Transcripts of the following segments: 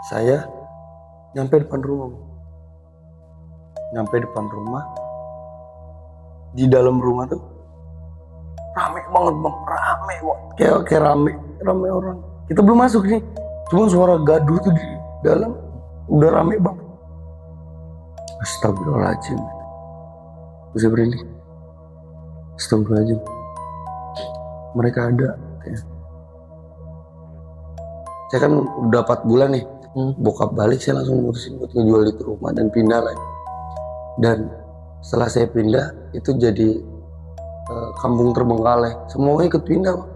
Saya nyampe depan rumah. Nyampe depan rumah. Di dalam rumah tuh rame banget bang, rame banget. Kayak rame orang. Kita belum masuk nih, cuma suara gaduh tuh di dalam udah rame banget. Astagfirullahaladzim. Bisa berhenti. Astagfirullahaladzim. Mereka ada. Ya. Saya kan udah 4 bulan nih. Bokap balik, saya langsung mutusin buat ngejual itu rumah dan pindah lagi. Dan setelah saya pindah itu jadi kampung terbengkalai. Semuanya ikut pindah bang.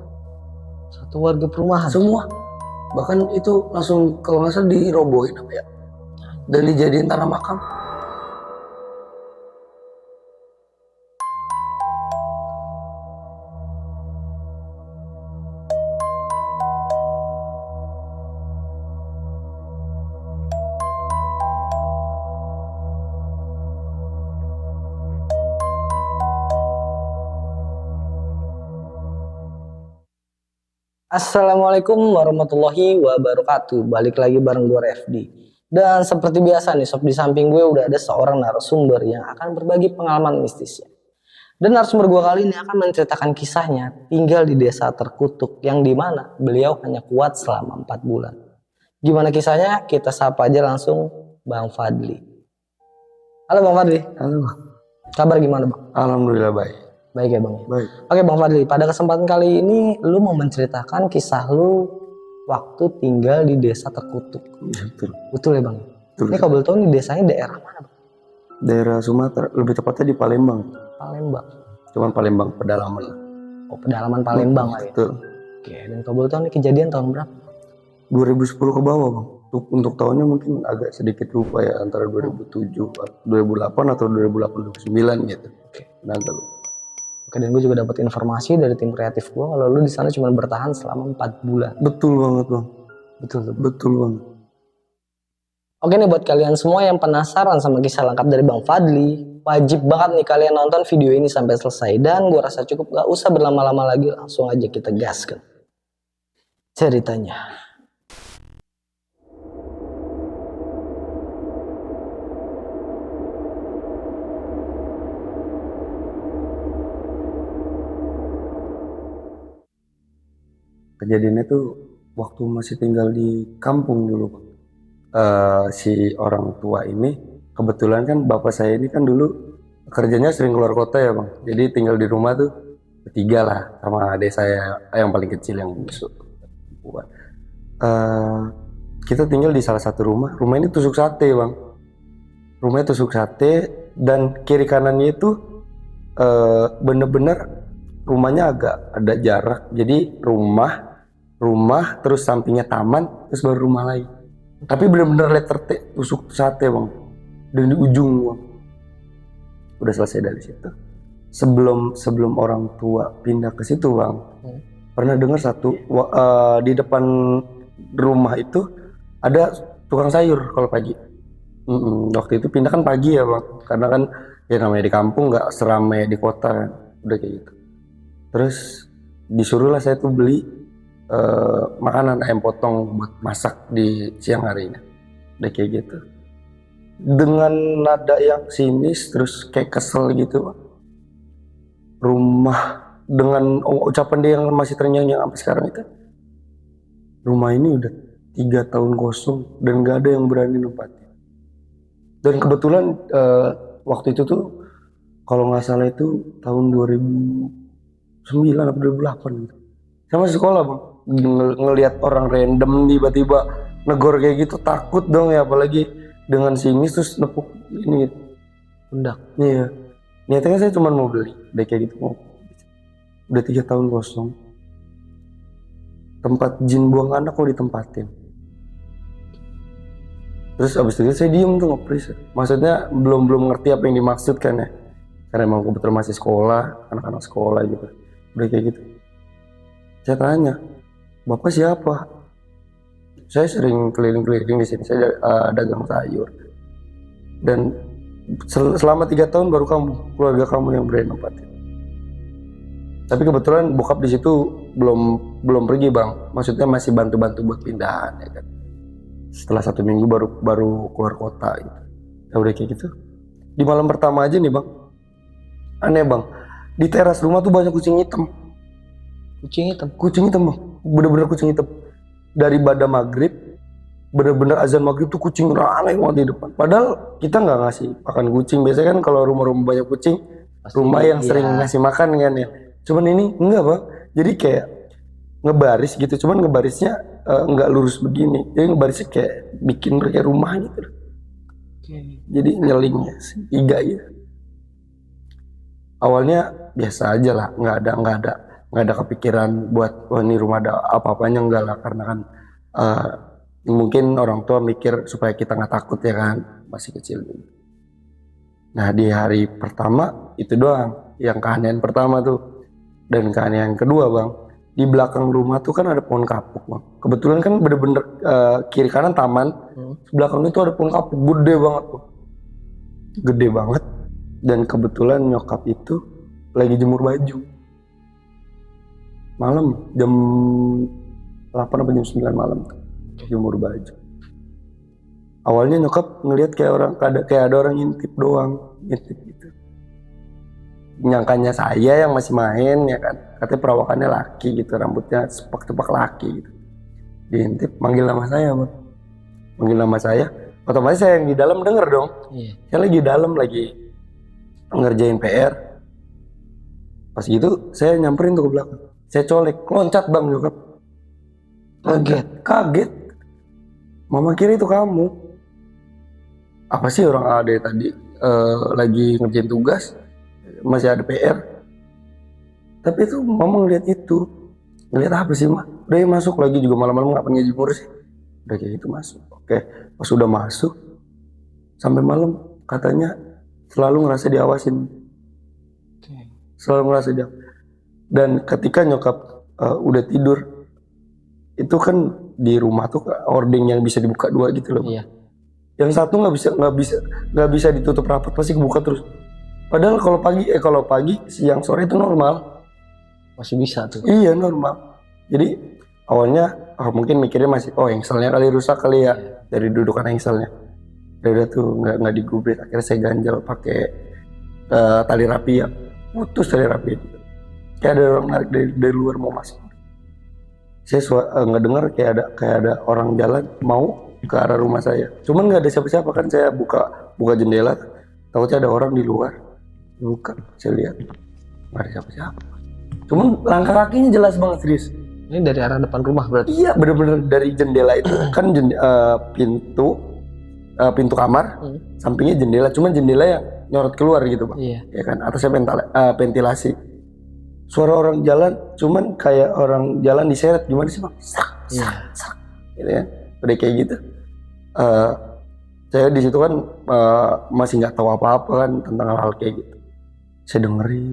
Satu warga perumahan? Semua. Bahkan itu langsung kalau nggak salah dirobohin apa ya, dan dijadiin tanah makam. Assalamualaikum warahmatullahi wabarakatuh. Balik lagi bareng gue Refdi. Dan seperti biasa nih sob, di samping gue udah ada seorang narasumber yang akan berbagi pengalaman mistisnya. Dan narasumber gue kali ini akan menceritakan kisahnya tinggal di desa terkutuk yang dimana beliau hanya kuat selama 4 bulan. Gimana kisahnya? Kita sapa aja langsung Bang Fadli. Halo Bang Fadli. Halo. Kabar gimana Bang? Alhamdulillah baik. Baik ya Bang. Baik. Oke Bang Fadli, pada kesempatan kali ini lu mau menceritakan kisah lu waktu tinggal di desa terkutuk. Ya, betul. Betul ya Bang? Betul. Ini kalau boleh tahu nih desanya daerah mana Bang? Daerah Sumatera, lebih tepatnya di Palembang. Palembang. Cuman Palembang pedalaman lah. Oh, pedalaman Palembang lah ya. Betul. Oke, dan kalau boleh tahu nih kejadian tahun berapa? 2010 ke bawah bang. Untuk tahunnya mungkin agak sedikit lupa ya, antara 2007, 2008 atau 2008-2009 gitu. Oke. Agak lupa. Oke, dan gue juga dapat informasi dari tim kreatif gue kalau lu di sana cuma bertahan selama 4 bulan. Betul banget bang. Betul. Betul banget. Oke nih buat kalian semua yang penasaran sama kisah lengkap dari Bang Fadli, wajib banget nih kalian nonton video ini sampai selesai. Dan gue rasa cukup, gak usah berlama-lama lagi, langsung aja kita gaskan ceritanya. Kejadiannya tuh waktu masih tinggal di kampung dulu bang. Si orang tua ini kebetulan kan bapak saya ini kan dulu kerjanya sering keluar kota ya bang. Jadi tinggal di rumah tuh bertiga lah sama adik saya yang paling kecil yang busuk. Kita tinggal di salah satu rumah. Rumah ini tusuk sate bang. Rumahnya tusuk sate dan kiri kanannya itu bener-bener rumahnya agak ada jarak. Jadi rumah terus sampingnya taman terus baru rumah lain. Tapi bener-bener letter T, tusuk sate bang, dan di ujung bang. Udah selesai dari situ. Sebelum orang tua pindah ke situ bang, pernah dengar di depan rumah itu ada tukang sayur kalau pagi. Waktu itu pindah kan pagi ya bang, karena kan ya namanya di kampung nggak seramai di kota kan, udah kayak gitu. Terus disuruhlah saya tuh beli makanan ayam potong buat masak di siang harinya. Udah kayak gitu. Dengan nada yang sinis terus kayak kesel gitu. Rumah dengan ucapan dia yang masih terngiang-ngiang sampai sekarang itu. Rumah ini udah 3 tahun kosong dan gak ada yang berani nempatin. Dan kebetulan waktu itu tuh kalau nggak salah itu tahun 2009 atau 2008 gitu. Saya masih sekolah bang. Ngelihat orang random tiba-tiba negor kayak gitu takut dong ya, apalagi dengan sinis terus nepuk ini pundak. Iya. Niatnya saya cuma mau beli, udah kayak gitu. Udah 3 tahun kosong. Tempat jin buang anak kok ditempatin. Terus abis itu saya diem tuh nge-freeze. Maksudnya belum ngerti apa yang dimaksud kan ya. Karena emang kebetulan masih sekolah, anak-anak sekolah gitu. Udah kayak gitu. Saya tanya, Bapak siapa? Saya sering keliling-keliling di sini, saya dagang sayur. Dan selama 3 tahun baru keluarga kamu yang berani nempatin. Tapi kebetulan bokap di situ belum pergi bang, maksudnya masih bantu-bantu buat pindahan ya kan. setelah 1 minggu baru keluar kota gitu. Ya udah kayak gitu. Di malam pertama aja nih bang, aneh bang, di teras rumah tuh banyak kucing hitam bang, bener-bener kucing hitam. Dari pada maghrib, bener-bener azan maghrib tuh kucing rame banget di depan. Padahal kita nggak ngasih makan kucing. Biasanya kan kalau rumah-rumah banyak kucing, rumah yang sering ngasih makan kan ya. Cuman ini enggak bang, jadi kayak ngebaris gitu. Cuman ngebarisnya nggak lurus begini, jadi ngebarisnya kayak bikin kayak rumah gitu. Jadi nyelingnya tiga gitu. Awalnya biasa aja lah, nggak ada kepikiran buat wah ini rumah ada apa-apanya, enggak lah, karena kan mungkin orang tua mikir supaya kita nggak takut ya kan, masih kecil. Nah di hari pertama itu doang yang keanehan pertama tuh. Dan keanehan kedua bang, di belakang rumah tuh kan ada pohon kapuk bang. Kebetulan kan bener-bener kiri kanan taman, belakang itu ada pohon kapuk gede banget tuh, gede banget. Dan kebetulan nyokap itu lagi jemur baju malam jam 8 atau jam 9 malam tuh, jemur baju. Awalnya nyokap ngelihat kayak ada orang ngintip doang, ngintip gitu. Nyangkanya saya yang masih main ya kan, katanya perawakannya laki gitu, rambutnya sepak-sepak laki gitu. Diintip, manggil nama saya bang, manggil nama saya, otomatis saya yang di dalam denger dong. Saya lagi di dalam lagi ngerjain PR. Pas gitu saya nyamperin tuh ke belakang, saya colek, loncat bang nyokap. Kaget. Mama kira itu kamu. Apa sih orang ada tadi lagi ngerjain tugas, masih ada PR. Tapi itu mama ngeliat itu. Ngeliat apa sih mah? Udah masuk lagi juga malam-malam ngapain ngejemur sih? Udah kayak gitu masuk. Oke, pas udah masuk sampai malam katanya selalu ngerasa diawasin. Selalu ngerasa diawasin. Dan ketika nyokap udah tidur, itu kan di rumah tuh hording yang bisa dibuka dua gitu loh. Iya. Yang satu nggak bisa ditutup rapat, pasti kebuka terus. Padahal kalau pagi, siang, sore itu normal. Masih bisa tuh. Iya normal. Jadi awalnya mungkin mikirnya masih engselnya kali rusak kali ya, dari dudukan engselnya. Udah tuh nggak digubris. Akhirnya saya ganjel pakai tali rapi ya, putus tali rapi itu. Kayak ada orang narik dari luar mau masuk. Saya ngedengar kayak ada orang jalan mau ke arah rumah saya. Cuman nggak ada siapa-siapa kan, saya buka jendela, takutnya ada orang di luar. Buka, saya lihat nggak ada siapa-siapa. Cuman langkah kakinya jelas banget, serius. Ini dari arah depan rumah berarti? Iya, bener-bener dari jendela itu kan pintu kamar, sampingnya jendela. Cuman jendela yang nyorot keluar gitu bang. Iya. Ya kan, atasnya ventilasi. Suara orang jalan, cuman kayak orang jalan diseret, gimana sih bang? Sak, gitu ya. Udah kayak gitu. Saya di situ kan masih nggak tahu apa-apa kan tentang hal-hal kayak gitu. Saya dengerin,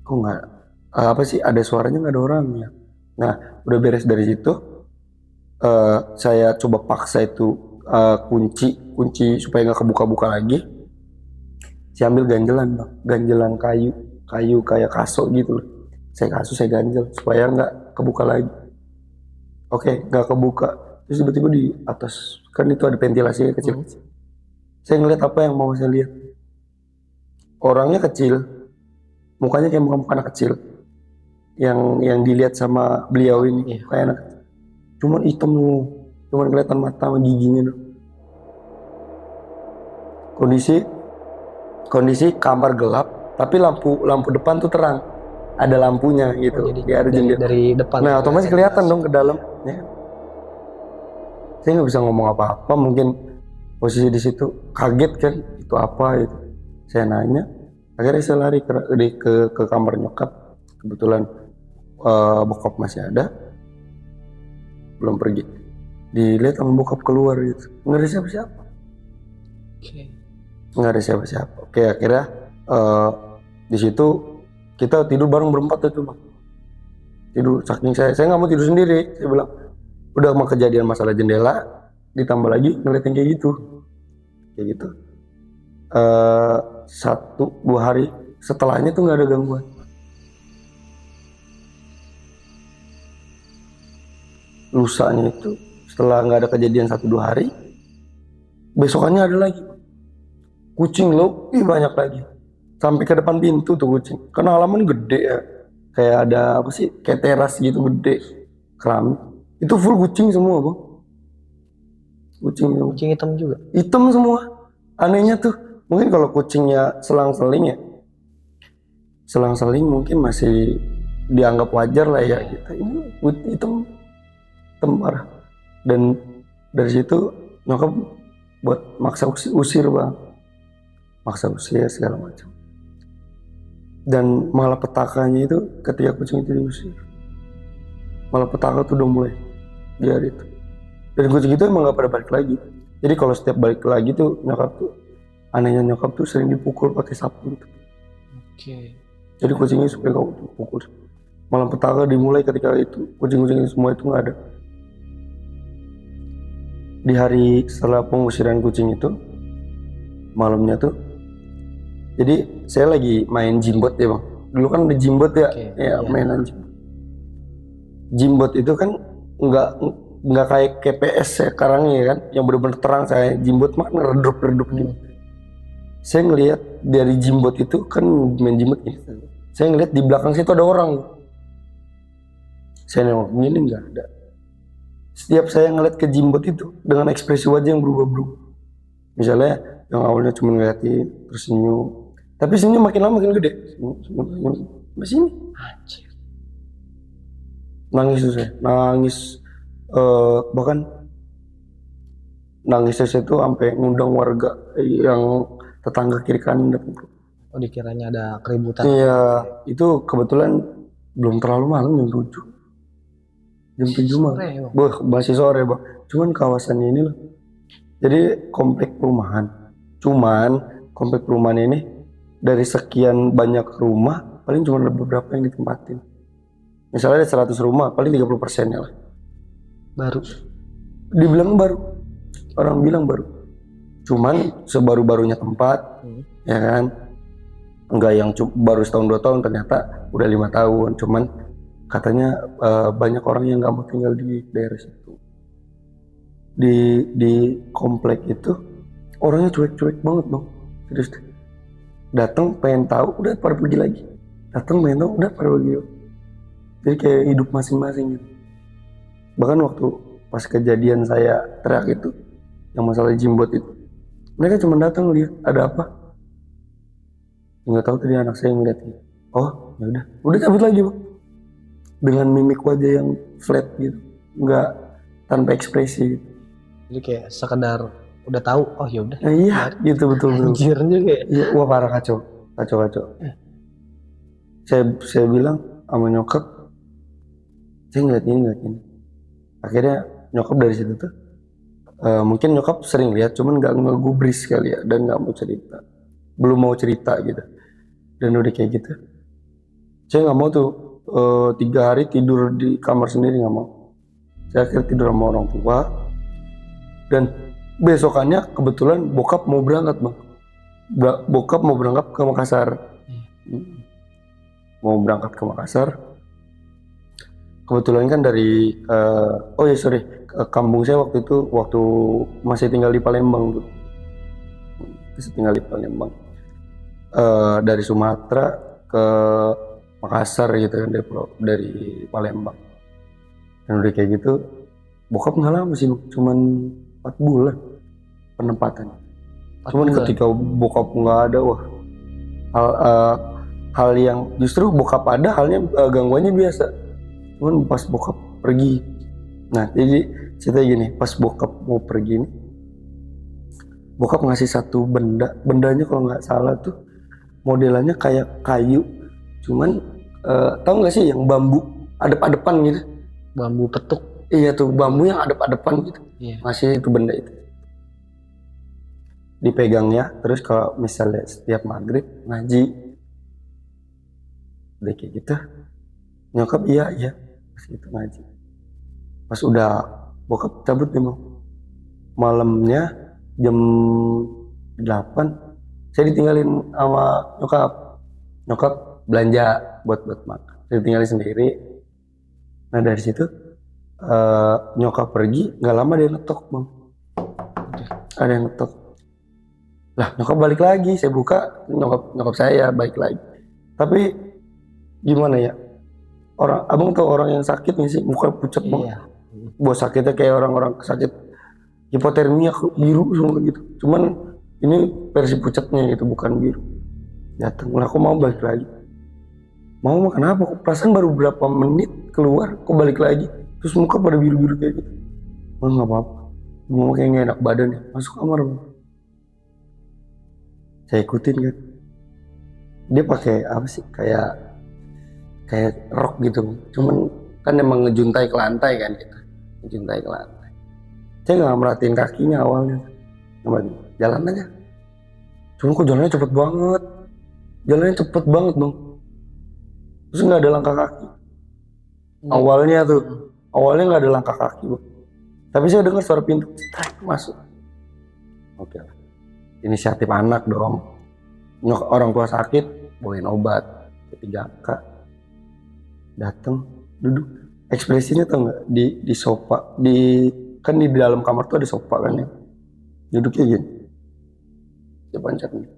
kok nggak apa sih, ada suaranya nggak ada orangnya. Nah udah beres dari situ, saya coba paksa itu kunci supaya nggak kebuka-buka lagi. Saya ambil ganjelan bang, ganjelan kayu kayak kaso gitu loh. Saya ganjel supaya nggak kebuka lagi. Oke, nggak kebuka. Terus tiba-tiba di atas kan itu ada ventilasi kecil-kecil. Saya ngeliat apa yang mau saya lihat. Orangnya kecil, mukanya kayak muka anak kecil. Yang dilihat sama beliau ini kayak anak kecil. Cuman hitam loh, cuman kelihatan mata sama giginya loh. Kondisi kamar gelap, tapi lampu depan tuh terang, ada lampunya gitu. Dia ada jendela dari depan. Nah otomatis kelihatan dong ke dalam. Ya. Saya nggak bisa ngomong apa-apa, mungkin posisi di situ kaget kan, itu apa itu. Saya nanya, akhirnya saya lari ke kamar nyokap. Kebetulan bokap masih ada, belum pergi. Dilihat sama bokap keluar gitu, nggak ada siapa-siapa. Nggak ada siapa-siapa. Oke, akhirnya di situ kita tidur bareng berempat itu bang. Tidur, saking saya nggak mau tidur sendiri. Saya bilang udah mau kejadian masalah jendela, ditambah lagi ngeliatin kayak gitu. 1-2 hari setelahnya tuh nggak ada gangguan. Lusanya itu setelah nggak ada kejadian 1-2 hari, besokannya ada lagi kucing lebih banyak lagi, sampai ke depan pintu tuh kucing, karena halaman gede ya, kayak ada apa sih, kayak teras gitu gede, keramik, itu full kucing semua bang, kucing semua. Kucing hitam juga. Hitam semua. Anehnya tuh, mungkin kalau kucingnya selang-seling ya, selang-seling mungkin masih dianggap wajar lah ya gitu. Ini hitam, hitam parah. Dan dari situ nyokap buat maksa usir bang, maksa usir segala macam. Dan malah petakanya itu ketika kucing itu diusir, malah petaka tuh udah mulai di hari itu. Dan kucing itu emang gak pada balik lagi. Jadi kalau setiap balik lagi tuh nyokap tuh, anehnya nyokap tuh sering dipukul pakai sapu gitu. Oke. Jadi kucingnya supaya gak dipukul. Malah petaka dimulai ketika itu, kucing-kucing semua itu gak ada. Di hari setelah pengusiran kucing itu, malamnya tuh, jadi saya lagi main jimbot ya bang. Dulu kan ada jimbot ya, Oke, ya iya. mainan jimbot. Jimbot itu kan nggak kayak KPS sekarang ya kan, yang bener-bener terang. Saya jimbot mah redup-redup gitu. Saya ngelihat dari jimbot itu kan main jimbot gitu. Saya ngelihat di belakang situ ada orang. Saya nengok ini nggak ada. Setiap saya ngeliat ke jimbot itu dengan ekspresi wajah yang berubah-berubah. Misalnya yang awalnya cuma ngeliatin terus senyum, tapi senyum makin lama makin gede. Senyum. Sampai sini. Anjir. Nangis tuh saya, nangis. Bahkan nangisnya saya tuh sampai ngundang warga yang tetangga kiri kanan datang. Oh, dikiranya ada keributan. Iya, itu kebetulan belum terlalu malam, jam 7. Jam 7 malam. Sore, Bang. Wah, masih sore bang. Cuman kawasannya ini loh. Jadi komplek perumahan. Cuman komplek perumahan ini dari sekian banyak rumah paling cuma ada beberapa yang ditempatin. Misalnya ada 100 rumah, paling 30%-nya lah. Baru. Dibilang baru, orang bilang baru. Cuman sebaru-barunya tempat, ya kan? Enggak yang baru setahun 2 tahun, ternyata udah 5 tahun. Cuman katanya banyak orang yang nggak mau tinggal di daerah situ. Di komplek itu orangnya cuek-cuek banget bang. Terus datang pengen tahu, udah pada pergi lagi. Datang pengen tahu, udah pada pergi. Jadi kayak hidup masing-masing gitu. Bahkan waktu pas kejadian saya teriak itu, yang masalah jimbot itu, mereka cuma datang lihat ada apa. Nggak tahu tadi anak saya ngeliat gitu. Oh ya udah cabut lagi bang. Dengan mimik wajah yang flat gitu, nggak tanpa ekspresi gitu. Jadi kayak sekedar udah tahu, oh ya udah. Nah, iya gitu betul. Anjir juga ya. Iya, wah parah, kacau. Saya bilang sama nyokap, saya ngeliat ini. Akhirnya nyokap dari situ tuh, mungkin nyokap sering lihat, cuman nggak ngegubris kali ya, dan nggak mau cerita, belum mau cerita gitu. Dan udah kayak gitu, saya nggak mau tuh 3 hari tidur di kamar sendiri, nggak mau. Saya akhirnya tidur sama orang tua. Dan besokannya kebetulan bokap mau berangkat bang. Bokap mau berangkat ke Makassar. Mau berangkat ke Makassar. Kebetulan kan dari kampung saya waktu itu, waktu masih tinggal di Palembang tuh. Masih tinggal di Palembang. Dari Sumatera ke Makassar gitu kan, dari Palembang. Dan udah kayak gitu, bokap nggak lama sih, cuman 4 bulan penempatan. Cuman ketika bokap nggak ada, wah, hal yang justru bokap ada, halnya gangguannya biasa. Cuman pas bokap pergi, nah jadi cerita gini, pas bokap mau pergi nih, bokap ngasih satu bendanya kalau nggak salah tuh modelannya kayak kayu, cuman tahu nggak sih yang bambu adep-adepan gitu? Bambu petuk. Iya tuh, bambu yang adep-adepan gitu. Iya. Masih itu benda itu. Dipegangnya, terus kalau misalnya setiap maghrib ngaji, udah kayak gitu. Nyokap iya, masih itu ngaji. Pas udah bokap cabut nih bang, malamnya jam 8, saya ditinggalin sama nyokap belanja buat makan. Saya ditinggalin sendiri. Nah dari situ Nyokap pergi, nggak lama dia ngetok bang. Ada yang ngetok. Lah nyokap balik lagi, saya buka, nyokap saya balik lagi. Tapi gimana ya? Abang tau orang yang sakit nih sih, muka pucat banget. Iya. Buat sakitnya kayak orang-orang sakit hipotermia biru semua gitu. Cuman ini versi pucatnya gitu, bukan biru. Datang, lah aku mau balik lagi. Mau kenapa? Kok perasaan baru berapa menit keluar, kok balik lagi? Terus muka pada biru-biru kayak gitu. Bang nggak apa-apa. Mau kayak nggak enak badan ya. Masuk kamar bang. Saya ikutin kan. Dia pakai apa sih? Kayak rok gitu. Cuman kan emang ngejuntai ke lantai kan gitu. Ngejuntai ke lantai. Saya nggak merhatiin kakinya awalnya. Jalan aja. Cuma kok jalannya cepet banget. Jalannya cepet banget bang. Terus nggak ada langkah kaki. Awalnya nggak ada langkah kaki bang. Tapi saya dengar suara pintu, masuk. Oke lah. Inisiatif anak dong. Orang tua sakit, bawain obat. P3K. Datang, duduk. Ekspresinya tau nggak di sofa, kan di dalam kamar tuh ada sofa kan ya. Duduknya gini. Dia pancat nih.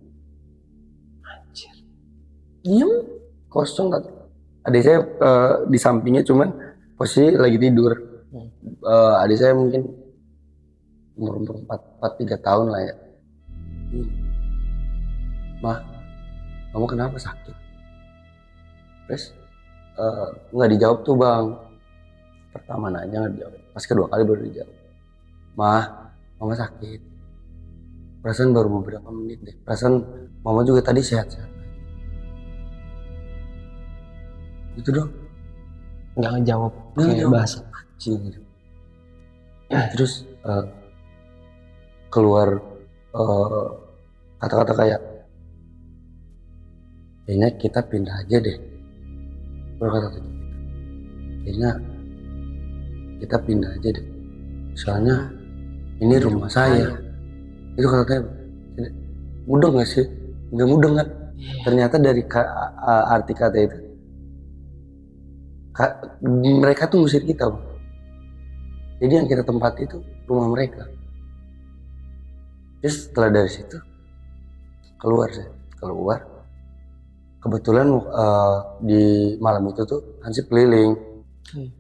Anjir. Diem, kosong kan. Adik saya di sampingnya cuman posisi lagi tidur. Adik saya mungkin umur 4-3 tahun lah ya. Mah, kamu kenapa sakit? Terus nggak dijawab tuh bang. Pertama nanya nggak dijawab. Pas kedua kali baru dijawab. Mah, mama sakit. Perasaan baru beberapa menit deh. Perasaan mama juga tadi sehat-sehat. Gitu dong. Nggak ngejawab kayak bahasa. Gitu. Terus keluar kata-kata kayak kayaknya kita pindah aja deh. Berkata gitu. Kayaknya kita pindah aja deh. Soalnya ini rumah saya. Itu kata-katanya mudeng gak sih? Nggak mudeng kan? Ternyata dari arti kata itu mereka tuh ngusir kita bang. Jadi yang kita tempati itu rumah mereka. Terus setelah dari situ keluar. Kebetulan di malam itu tuh Hansip keliling.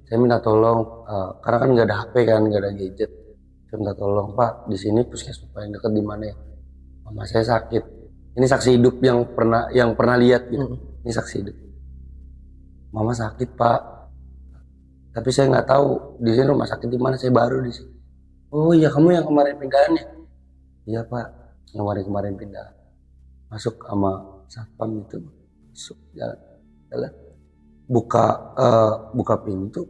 Saya minta tolong karena kan nggak ada HP kan, nggak ada gadget. Saya minta tolong Pak, di sini puskesmas paling dekat di mana ya? Mama saya sakit. Ini saksi hidup yang pernah lihat gitu. Ini saksi hidup. Mama sakit Pak. Tapi saya nggak tahu di sini rumah sakit di mana, saya baru di sini. Oh iya, kamu yang kemarin pindahan ya? Iya Pak, yang kemarin pindah. Masuk sama satpam itu, masuk jalan. Buka pintu,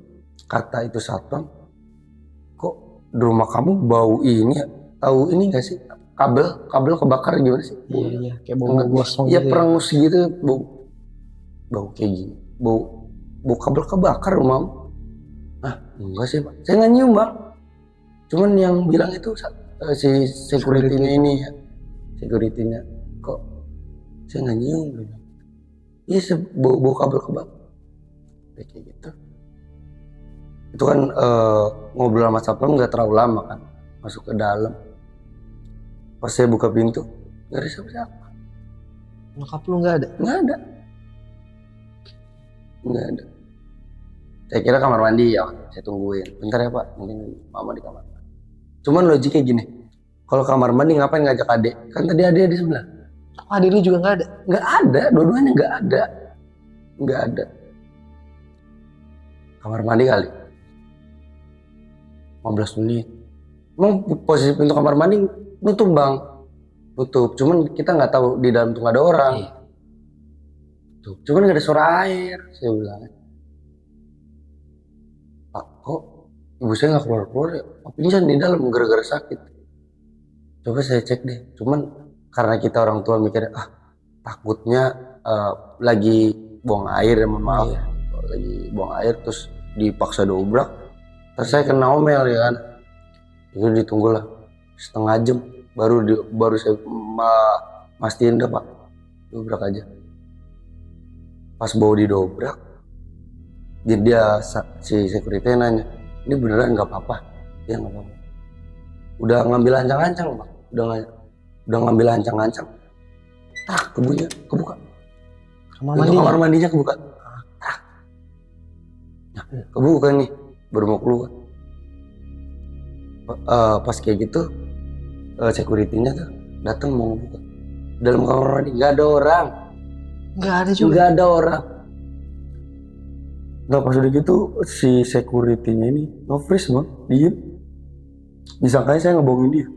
kata itu satpam, kok di rumah kamu bau ini ya? Tahu ini nggak sih? Kabel kebakar gimana sih? Iya, kayak bau gosong. Iya perengus gitu, bau kayak gini, bau kabel kebakar rumahmu. Enggak sih Pak, saya nggak nyium Bang. Cuman yang bilang itu si security-nya ini ya. Security-nya, kok saya nggak nyium. Iya bau kabel kebakar. Kayak gitu. Itu kan ngobrol sama satpam nggak terlalu lama kan. Masuk ke dalam. Pas saya buka pintu, nggak ada siapa-siapa. Nyokap lu nggak ada? Nggak ada. Saya kira kamar mandi ya, saya tungguin. Bentar ya Pak, mungkin mama di kamar. Cuman logiknya gini, kalau kamar mandi ngapain ngajak adik? Kan tadi adik di sebelah. Oh, adik lu juga nggak ada? Nggak ada, dua-duanya nggak ada. Kamar mandi kali. 15 menit. Emang posisi pintu kamar mandi nutup Bang. Nutup, cuman kita nggak tahu di dalam tuh nggak ada orang. Tuh, cuman nggak ada suara air, saya bilang. Pak, kok ibu saya nggak keluar ya? Pingsan di dalam gara-gara sakit. Coba saya cek deh. Cuman karena kita orang tua mikirnya takutnya lagi buang air, mohon maaf. Lagi buang air terus dipaksa dobrak. Terus saya kena omel ya kan. Itu ditunggulah setengah jam baru saya mastiin dah Pak. Dobrak aja. Pas bawa didobrak, jadi dia si security nanya, ini beneran nggak apa-apa? Ya nggak apa-apa. Udah ngambil ancang-ancang bang, udah ngambil ancang-ancang. Kebuka. Kamar mandinya kebuka. Nah, kebuka nih, baru mau keluar. Pas kayak gitu, security-nya tuh datang mau buka. Dalam kamar mandi nggak ada orang. Nggak ada orang. Nah pas udah gitu si security-nya ini nge-freeze bang, diem. Disangkanya saya ngebohongin dia.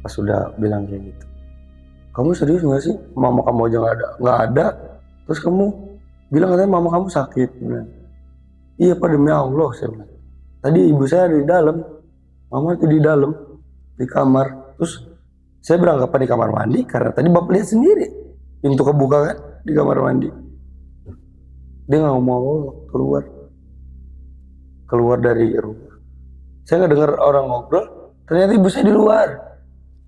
Pas udah bilang kayak gitu, kamu serius nggak sih? Mama kamu aja nggak ada. Terus kamu bilang katanya mama kamu sakit. Bilang, iya pak demi Allah saya bilang. Tadi ibu saya ada di dalam, mama itu di dalam di kamar. Terus saya beranggapan di kamar mandi karena tadi bapak lihat sendiri pintu kebuka kan di kamar mandi. Dia nggak mau keluar dari rumah. Saya nggak dengar orang ngobrol. Ternyata ibu saya di luar.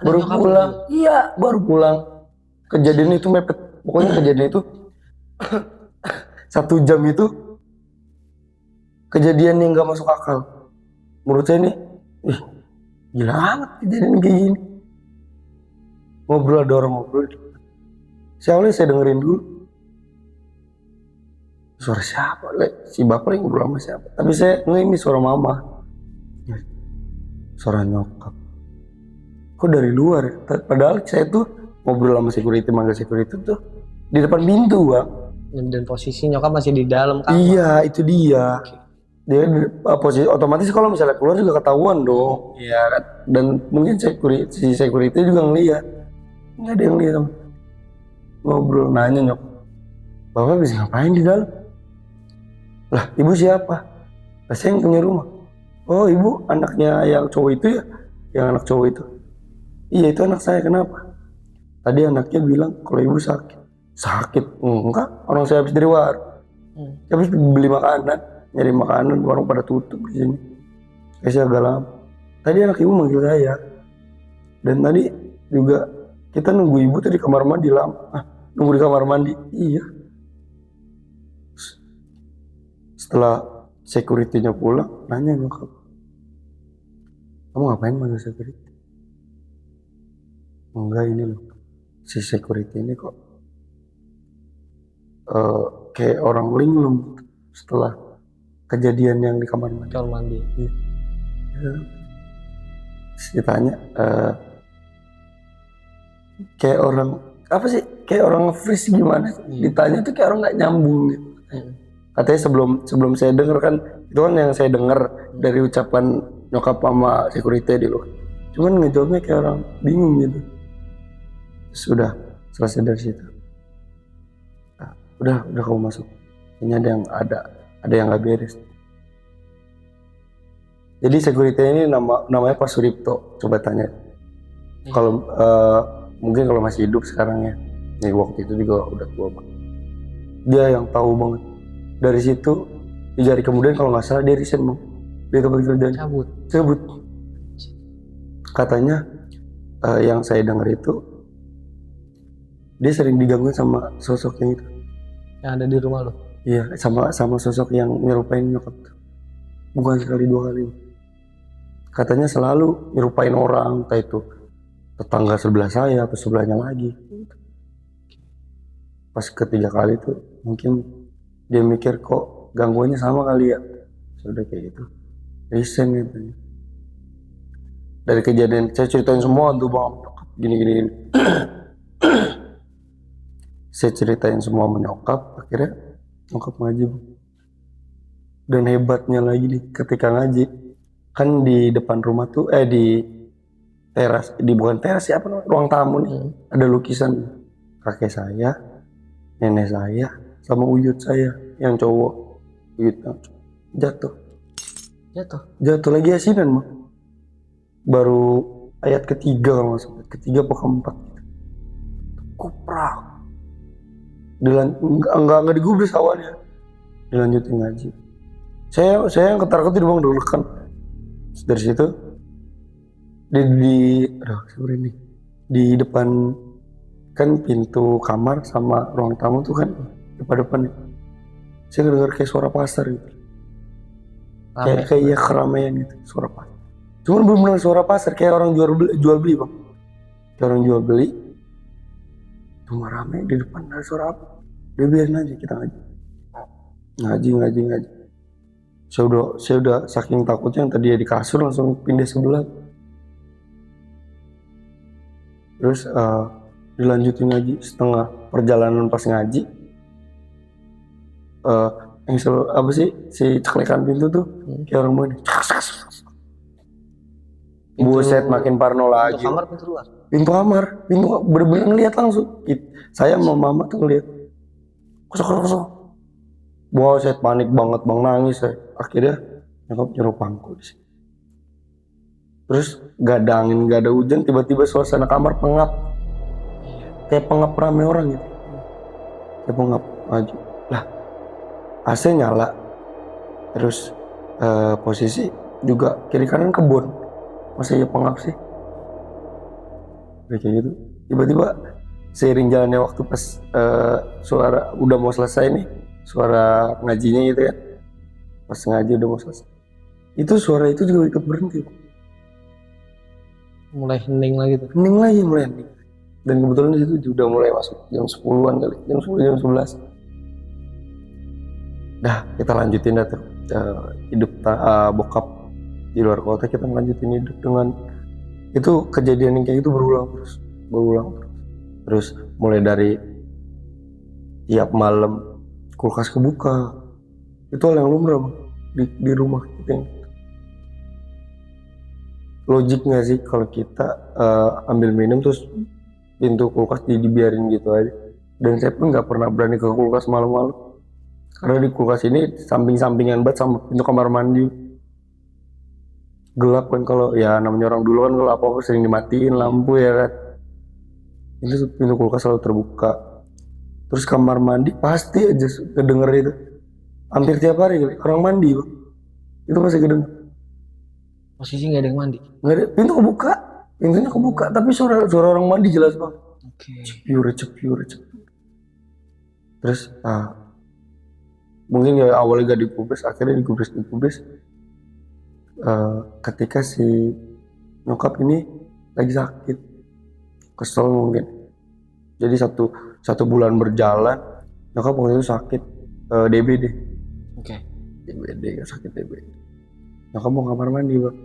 Baru pulang. Iya, baru pulang. Kejadian itu mepet. Pokoknya kejadian itu 1 jam itu kejadian yang nggak masuk akal. Menurut saya ini, gila amat kejadian kayak gini. Ngobrol ada orang ngobrol. Awalnya saya dengerin dulu. Suara siapa? Si bapak yang ngobrol sama siapa? Tapi saya ini suara mama. Suara nyokap. Kok dari luar? Padahal saya tuh ngobrol sama security, manggil security tuh di depan pintu bang. Dan posisi nyokap masih di dalam kamar. Iya itu dia. Dia posisi otomatis kalau misalnya keluar juga ketahuan dong. Iya kan. Dan mungkin si security juga ngeliat. Nggak ada yang lihat. Ngobrol nanya nyokap. Bapak bisa ngapain di dalam? Lah ibu siapa? Lah saya yang punya rumah. Oh ibu anaknya yang cowok itu ya? Yang anak cowok itu? Iya itu anak saya, kenapa? Tadi anaknya bilang kalau ibu sakit. Sakit? Enggak, orang saya habis dari warung. Habis beli makanan, nyari makanan, warung pada tutup di sini. Saya agak lama. Tadi anak ibu manggil saya. Dan tadi juga kita nunggu ibu tuh di kamar mandi lama. Nunggu di kamar mandi? Iya. Setelah security-nya pulang, nanya nyokap, kamu ngapain manggil security? Enggak ini loh, si security ini kok kayak orang linglung setelah kejadian yang di kamar mandi. Kamar mandi. Ya. Terus ditanya, kayak orang apa sih? Kayak orang freeze gimana? Ditanya tuh kayak orang nggak nyambung gitu. Katanya sebelum saya denger kan, itu kan yang saya denger dari ucapan nyokap sama security di luar. Cuman ngejawabnya kayak orang bingung gitu. Sudah selesai dari situ. Nah, udah kamu masuk. Ini ada yang nggak beres. Jadi security ini namanya Pak Suripto. Coba tanya. Kalau mungkin kalau masih hidup sekarang ya. Nih waktu itu juga udah tua banget. Dia yang tahu banget. Dari situ 3 hari kemudian kalau nggak salah dia resign bang. Dia tempat kerjaan. Cabut. Katanya yang saya dengar itu dia sering digangguin sama sosok yang itu. Yang ada di rumah lo? Iya, sama sosok yang nyerupain nyokap. Bukan sekali 2 kali. Katanya selalu nyerupain orang, entah itu tetangga sebelah saya atau sebelahnya lagi. Pas ketiga kali itu mungkin dia mikir kok gangguannya sama kali ya. Sudah kayak gitu. Resign gitu. Dari kejadian saya ceritain semua tuh bang, gini. Saya ceritain semua menyokap, akhirnya nyokap ngaji bang. Dan hebatnya lagi nih ketika ngaji, kan di depan rumah tuh di teras, bukan teras ya, apa namanya, ruang tamu nih, ada lukisan kakek saya, nenek saya, sama uyut saya yang cowok. Uyut jatuh lagi asinan bang. Baru ayat ketiga kalau nggak salah, ketiga apa keempat, kuprak. Nggak digubris awalnya, dilanjutin ngaji. Saya yang ketar-ketir bang dulu kan. Dari situ di depan kan pintu kamar sama ruang tamu tuh kan depan-depan. Saya dengar kayak suara pasar gitu. kayak ya keramaian gitu, suara pasar. Cuman belum benar suara pasar, kayak orang jual beli bang, kayak orang jual beli cuma rame di depan ada suara apa, dia biarin aja kita ngaji. Saya udah saking takutnya yang tadi di kasur langsung pindah sebelah. Terus dilanjutin ngaji, setengah perjalanan pas ngaji yang apa sih si ceklekan pintu tuh kayak orang main. Buset makin parno lagi. Pintu kamar, pintu luar. Pintu bener-bener ngeliat langsung. Saya sama mama tuh ngeliat. Kosong. Wow, saya panik banget bang, nangis saya. Akhirnya nyokap nyuruh pangku di sini. Terus gak ada angin, gak ada hujan, tiba-tiba suasana kamar pengap. Kayak pengap rame orang gitu. Kayak pengap maju. Lah, AC nyala. Terus posisi juga kiri kanan kebun. Masa iya pengap sih? Kayak gitu. Tiba-tiba seiring jalannya waktu pas suara udah mau selesai nih, suara ngajinya gitu kan. Pas ngaji udah mau selesai. Itu suara itu juga ikut berhenti. Mulai hening lagi tuh. Mulai hening. Dan kebetulan di situ udah mulai masuk jam 10-an kali, jam 10 jam 11. Dah, kita lanjutin dah tuh. Hidup bokap di luar kota, kita lanjutin hidup dengan itu kejadian yang kayak itu berulang terus mulai dari tiap malam kulkas kebuka, itu hal yang lumrah bang, di rumah kita. Logik nggak sih kalau kita ambil minum terus pintu kulkas dibiarin gitu aja? Dan saya pun nggak pernah berani ke kulkas malam-malam karena di kulkas ini samping-sampingan banget sama pintu kamar mandi. Gelap kan, kalau ya namanya orang dulu kan kalau apa-apa sering dimatiin lampu ya kan. Itu pintu kulkas selalu terbuka. Terus kamar mandi pasti aja kedenger itu. Hampir tiap hari kali orang mandi bang. Itu pasti kedenger. Posisi nggak ada yang mandi. Nggak ada, pintunya kebuka tapi suara orang mandi jelas banget. Oke. Cepiur. Terus mungkin ya awalnya gak digubris, akhirnya digubris. Ketika si nyokap ini lagi sakit, kesel mungkin. Jadi satu bulan berjalan, nyokap waktu itu sakit DBD. Oke. DBD, sakit DBD. Nyokap mau kamar mandi bang.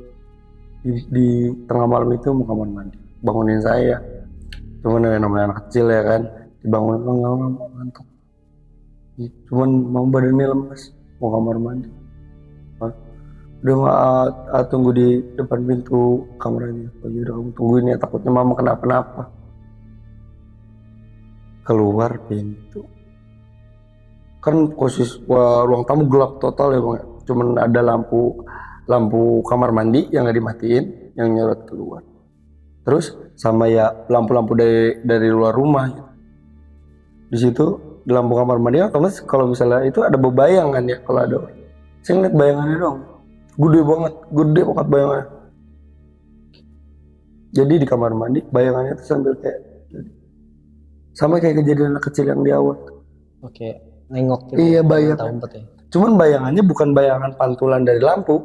Di tengah malam itu mau kamar mandi, bangunin saya. Cuman namanya anak kecil ya kan, dibangunin bang, nggak mau ngantuk. Cuman mau badannya lemas, mau kamar mandi. Udah tunggu di depan pintu kamarnya. Udah kamu tungguin ya, takutnya mama kenapa-napa. Keluar pintu. Kan posisi ruang tamu gelap total ya bang. Cuman ada lampu kamar mandi yang nggak dimatiin, yang nyorot keluar. Terus sama ya lampu-lampu dari luar rumah. Gitu. Di situ di lampu kamar mandi, otomatis kalau misalnya itu ada bebayangan ya kalau ada. Saya ngeliat bayangannya dong. Gede banget bayangannya. Jadi di kamar mandi bayangannya itu sambil kayak sama kayak kejadian anak kecil yang di awal. Oke, nengok gitu. Iya, bayangan. Ya. Cuman bayangannya bukan bayangan pantulan dari lampu,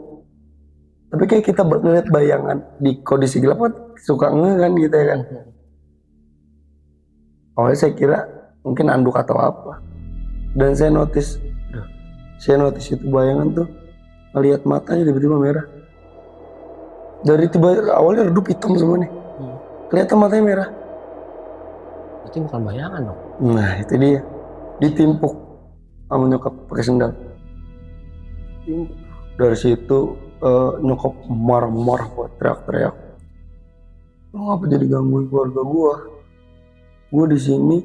tapi kayak kita ngeliat bayangan di kondisi gelap kan suka kan gitu ya kan. Awalnya saya kira mungkin anduk atau apa, dan saya notice itu bayangan tuh ngeliat matanya tiba-tiba merah. Dari awalnya redup hitam semua nih. Kelihatan matanya merah. Berarti bukan bayangan dong. Nah itu dia. Ditimpuk sama nyokap pakai sendal. Dari situ nyokap marah-marah buat teriak-teriak. Lo ngapa jadi gangguin keluarga gua? Gua di sini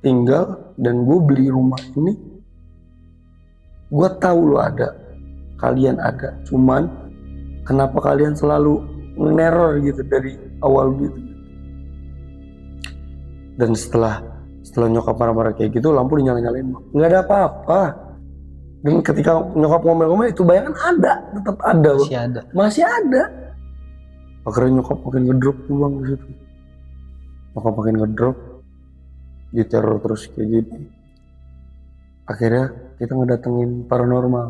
tinggal dan gua beli rumah ini. Gua tahu lo ada, kalian ada, cuman kenapa kalian selalu meneror gitu dari awal gitu. Dan setelah nyokap marah-marah kayak gitu, lampu dinyalain, nggak ada apa-apa. Dan ketika nyokap ngomel-ngomel itu bayangan ada, tetap ada. Masih ada. Akhirnya nyokap makin ngedrop tuh bang di situ. Nyokap makin ngedrop, diteror terus kayak gitu. akhirnya kita ngedatengin paranormal.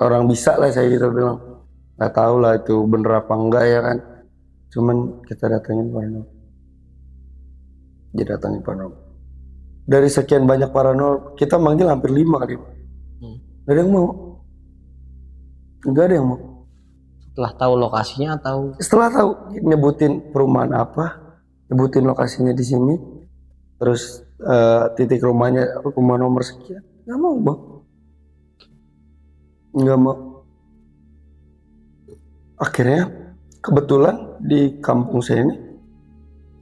Orang bisa lah saya gitu bilang, nggak tahu lah itu bener apa enggak ya kan, cuman kita datengin paranormal. Dia datengin paranormal. Dari sekian banyak paranormal, kita manggil hampir 5 kali. Nggak ada yang mau. Nggak ada yang mau. Setelah tahu lokasinya atau Setelah tahu, nyebutin perumahan apa, nyebutin lokasinya di sini, terus titik rumahnya, rumah nomor sekian, nggak mau bang. Nggak mau. Akhirnya kebetulan di kampung saya ini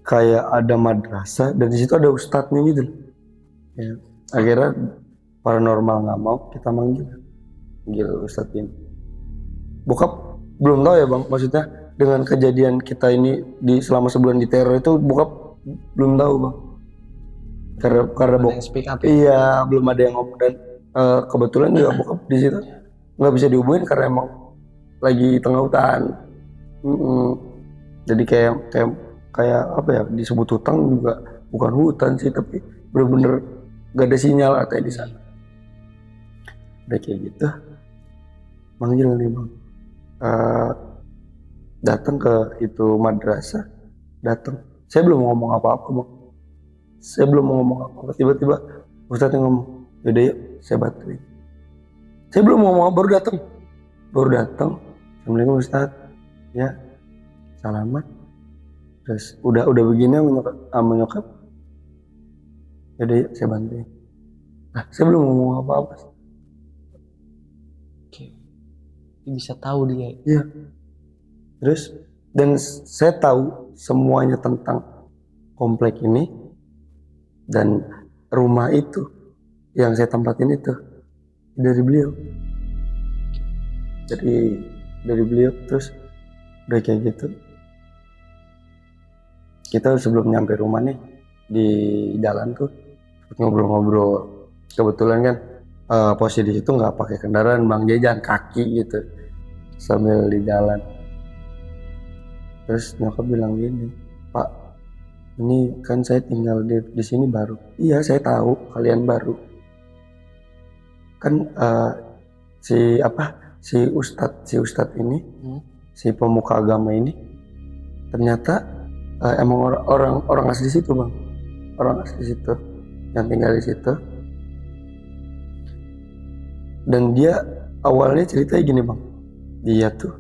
kayak ada madrasah dan di situ ada ustadznya gitu. Ya. Akhirnya paranormal nggak mau, kita manggil ustadz ini. Bokap belum tahu ya bang, maksudnya dengan kejadian kita ini di selama sebulan di teror itu bokap belum tahu bang. Karena ada yang speak up ya? iya belum ada yang ngomong dan kebetulan juga bokap di situ nggak bisa dihubungin karena emang lagi tengah hutan. Jadi kayak apa ya, disebut hutan juga bukan hutan sih, tapi bener-bener gak ada sinyal katanya di sana. Udah kayak gitu, manggil nih bang, datang ke itu madrasah, datang. Saya belum ngomong apa-apa bang, saya belum ngomong apa-apa, tiba-tiba ustadz yang ngomong, yaudah yuk saya bantuin. Saya belum ngomong apa, baru datang. Assalamualaikum ustadz, ya salamat. Terus udah begini sama nyokap, yaudah yuk saya bantuin. Nah, saya belum ngomong apa-apa. Oke. Bisa tahu dia. Iya. Terus dan saya tahu semuanya tentang komplek ini dan rumah itu yang saya tempatin itu dari beliau. Dari beliau. Terus udah kayak gitu, kita sebelum nyampe rumah nih di jalan tuh ngobrol-ngobrol. Kebetulan kan posisi di situ nggak pakai kendaraan bang, dia jalan kaki gitu sambil di jalan. Terus nyokap bilang gini, Pak, ini kan saya tinggal di sini baru. Iya saya tahu kalian baru. Kan si ustadz ini, si pemuka agama ini ternyata emang orang asli situ bang, orang asli situ yang tinggal di situ. Dan dia awalnya ceritanya gini bang, dia tuh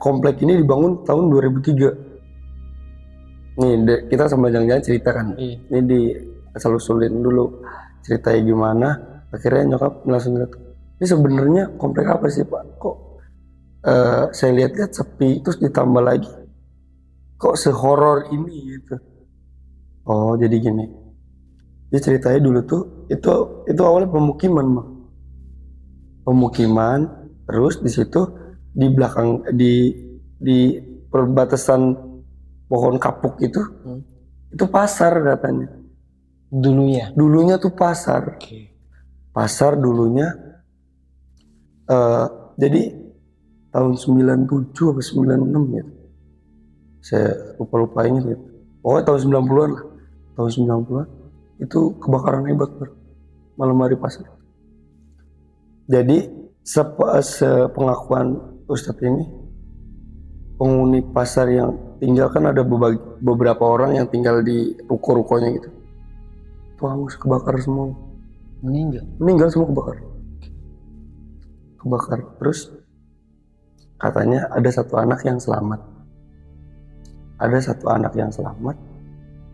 komplek ini dibangun tahun 2003. Nih kita sama jangan-jangan cerita kan, ini di asal-usulin dulu ceritanya gimana. Akhirnya nyokap langsung bilang, ini sebenarnya komplek apa sih pak? Kok saya lihat-lihat sepi, terus ditambah lagi kok sehoror ini gitu. Oh jadi gini, dia ceritanya dulu tuh itu awalnya pemukiman, terus di situ di belakang di perbatasan pohon kapuk itu pasar katanya. Dulunya tuh pasar. Pasar dulunya. Jadi tahun 97 atau 96 gitu. Saya lupa ini gitu. Pokoknya tahun 90-an lah. Tahun 90-an itu kebakaran hebat malam hari pasar. Jadi sepengakuan Ustadz ini, penghuni pasar yang tinggal kan ada beberapa orang yang tinggal di ruko-rukonya gitu. Itu hangus, kebakar semua. Meninggal semua kebakar. Terus katanya ada satu anak yang selamat.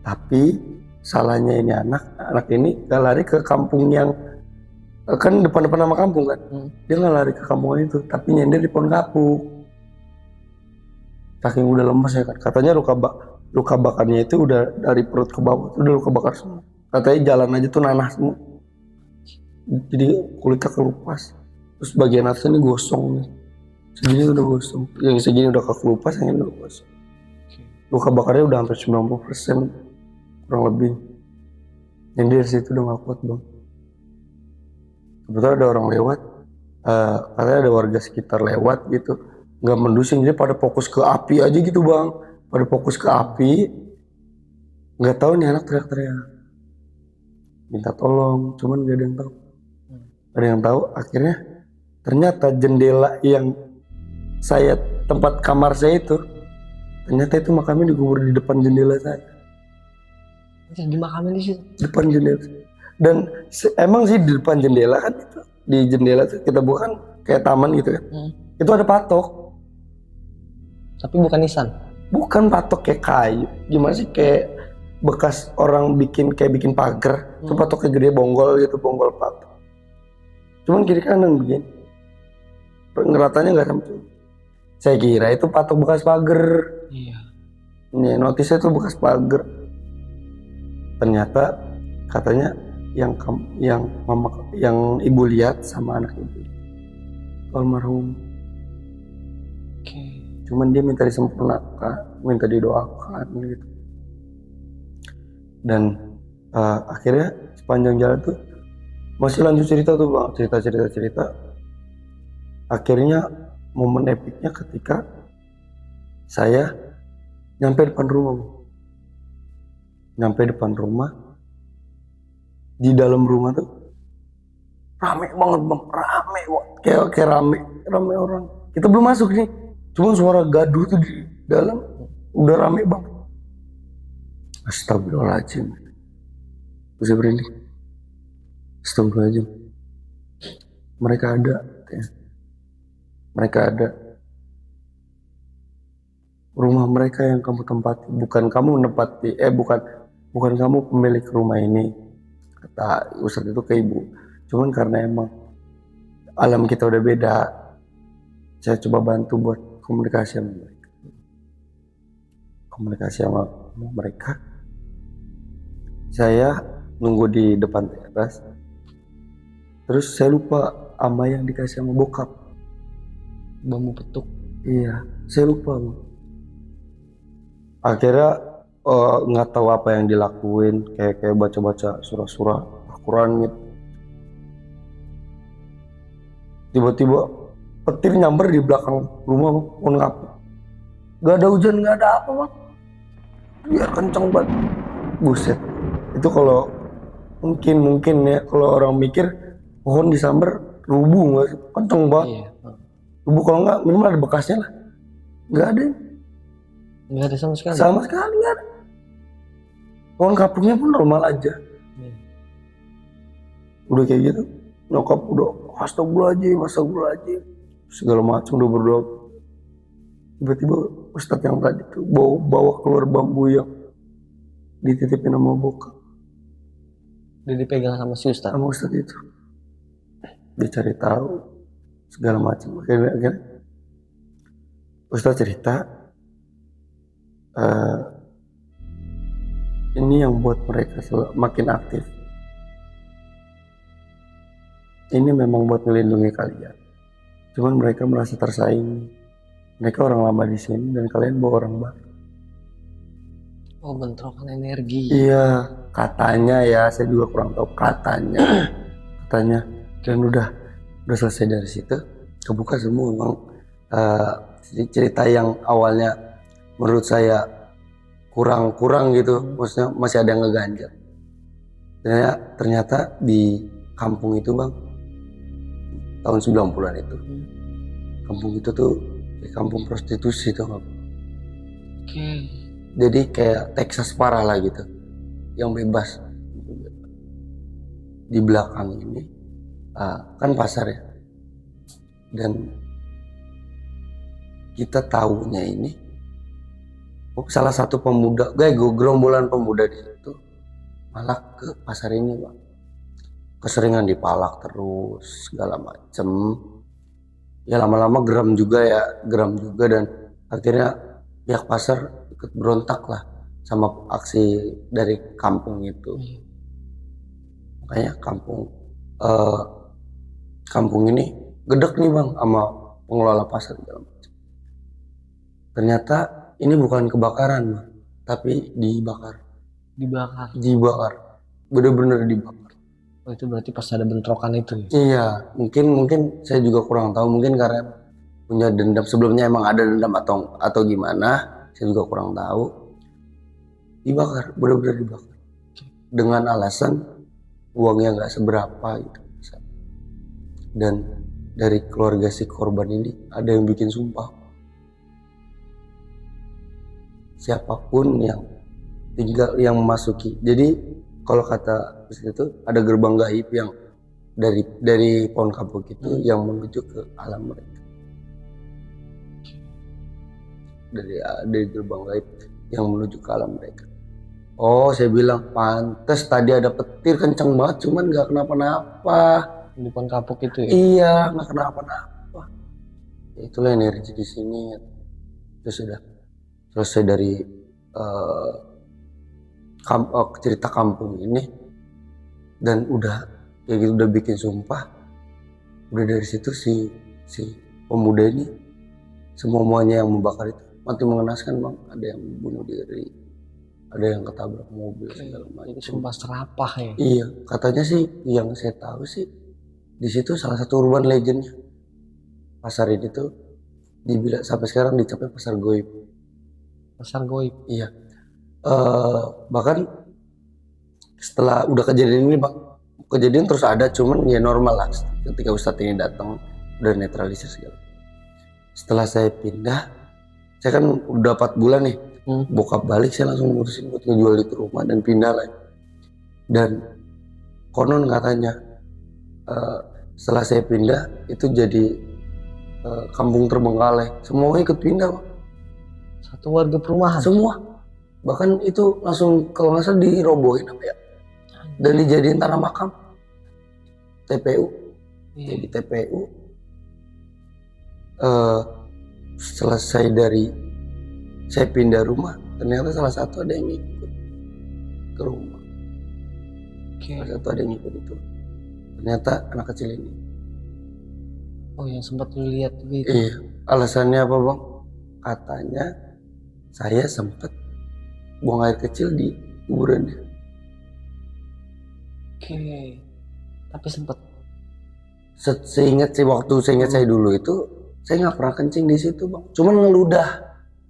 Tapi salahnya ini anak ini gak lari ke kampung yang kan depan-depan nama kampung kan. Dia gak lari ke kampung itu, tapi nyender di pohon kapuk. Saking udah lemes ya kan. Katanya luka bakarnya itu udah dari perut ke bawah itu udah luka bakar semua. Katanya jalan aja tuh nanah semua. Jadi kulitnya kelupas. Terus bagian atasnya ini gosong nih. Segini udah gosong. Yang segini udah kelupas, yang ini udah gosong. Luka bakarnya udah hampir 90% kurang lebih. Yang dari situ udah gak kuat bang. Kebetulan ada orang lewat, katanya ada warga sekitar lewat gitu, nggak mendusing, jadi pada fokus ke api aja gitu bang, nggak tahu nih anak teriak-teriak. minta tolong, cuman gak ada yang tahu. Ada yang tahu, akhirnya ternyata jendela yang tempat kamar saya itu, ternyata itu makamnya dikubur di depan jendela saya. Di makamnya di situ. Depan jendela. Dan emang sih di depan jendela kan itu, di jendela tuh kita bukan kayak taman gitu kan. Itu ada patok. Tapi bukan nisan. Bukan patok kayak kayu. Gimana sih, kayak bekas orang bikin pagar. Itu patoknya gede, bonggol gitu, bonggol patok. Cuman kiri kanan begini. Ngeratannya nggak sampai. Saya kira itu patok bekas pagar. Iya. Nih notisnya itu bekas pagar. Ternyata katanya yang ibu lihat sama anak ibu almarhum. Cuman dia minta disempurnakan, minta didoakan gitu. Dan akhirnya sepanjang jalan tuh masih lanjut cerita tuh bang, cerita. Akhirnya momen epicnya ketika saya nyampe depan rumah. Di dalam rumah tuh rame banget bang, kayak rame orang. Kita belum masuk nih, cuman suara gaduh tuh di dalam udah rame banget. Astagfirullahaladzim. Bisa berhenti. Astagfirullahaladzim. Mereka ada. Rumah mereka yang kamu tempati, bukan kamu menempati, bukan kamu pemilik rumah ini. Kata Ustadz itu ke ibu. Cuman karena emang alam kita udah beda, saya coba bantu buat komunikasi sama mereka. Saya nunggu di depan teras. Terus saya lupa sama yang dikasih sama bokap. Bambu petuk. Iya, saya lupa. Akhirnya nggak tahu apa yang dilakuin, kayak baca-baca surah-surah Al-Quran gitu. Tiba-tiba petir nyamber di belakang rumah pohon kapuk. Gak ada hujan, gak ada apa bang. Dia kenceng banget. Buset. Itu kalau mungkin ya kalau orang mikir pohon disamber rubuh nggak sih? Kenceng banget. Iya. Rubuh kalau nggak minimal ada bekasnya lah. Nggak ada. Nggak ada sama sekali. Sama sekali nggak ada. Pohon kapuknya pun normal aja. Udah kayak gitu, nyokap udah astagfirullahaladzim, segala macam udah berdoa. Tiba-tiba Ustadz yang tadi tuh bawa keluar bambu yang dititipin sama bokap. Dia dipegang sama si Ustadz. Sama Ustadz itu, dia cari tahu segala macam. Akhirnya Ustadz cerita, ini yang buat mereka makin aktif. Ini memang buat melindungi kalian. Cuman mereka merasa tersaing. Mereka orang lama di sini dan kalian bawa orang baru. Oh, bentrokan energi. Iya, katanya ya, saya juga kurang tahu katanya. Dan udah selesai dari situ, kebuka semua memang cerita yang awalnya menurut saya kurang gitu, maksudnya masih ada yang ngeganjel. Ternyata di kampung itu bang, tahun 90-an itu, kampung itu tuh kampung prostitusi tuh bang. Jadi kayak Texas parah lah gitu, yang bebas. Di belakang ini kan pasar ya, dan kita tahunya ini salah satu pemuda, gerombolan pemuda di situ malah ke pasar ini bang, keseringan dipalak terus segala macem. Ya lama-lama geram juga dan akhirnya pihak pasar ikut berontak lah sama aksi dari kampung itu. Makanya kampung ini gedek nih bang sama pengelola pasar segala macem. Ternyata ini bukan kebakaran bang, tapi dibakar. Bener-bener dibakar. Oh, itu berarti pas ada bentrokan itu. Iya, mungkin saya juga kurang tahu, mungkin karena punya dendam sebelumnya, emang ada dendam atau gimana, saya juga kurang tahu. Dibakar, benar-benar dibakar. Dengan alasan uangnya nggak seberapa gitu. Dan dari keluarga si korban ini ada yang bikin sumpah, siapapun yang tinggal yang memasuki. Jadi kalau kata itu ada gerbang gaib yang dari pohon kapuk itu yang menuju ke alam mereka. Dari gerbang gaib yang menuju ke alam mereka. Oh, saya bilang pantes tadi ada petir kencang banget, cuman nggak kenapa-napa. Di pohon kapuk itu ya. Iya, nggak kenapa-napa. Itulah energi di sini. Terus sudah selesai dari cerita kampung ini, dan udah kayak gitu udah bikin sumpah. Udah dari situ si pemuda ini semuanya yang membakar itu mati mengenaskan bang. Ada yang bunuh diri, ada yang ketabrak mobil segala macam. Itu sumpah serapah ya. Iya, katanya sih yang saya tahu sih di situ salah satu urban legendnya pasar ini tuh dibilang sampai sekarang dicapai pasar goib. Pasar goib. Iya. Bahkan setelah udah kejadian ini bang, kejadian terus ada, cuman ya normal lah. Ketika Ustadz ini datang udah netralisir segala. Setelah saya pindah, saya kan udah 4 bulan nih, bokap balik, saya langsung ngurusin buat ngejual itu rumah dan pindah lah. Dan konon katanya setelah saya pindah itu jadi kampung terbengkalai, semua ikut pindah bang. Satu warga perumahan. Semua, bahkan itu langsung kalau nggak salah dirobohin apa ya, dan dijadiin tanah makam, TPU. Jadi TPU. Selesai dari saya pindah rumah, ternyata salah satu ada yang ikut ke rumah. Salah satu ada yang ikut itu, ternyata anak kecil ini. Oh, yang sempat lu lihat gitu. Iya, alasannya apa bang? Katanya saya sempat buang air kecil di kuburannya. Tapi sempat. Seingat saya dulu itu saya nggak pernah kencing di situ bang, cuman ngeludah.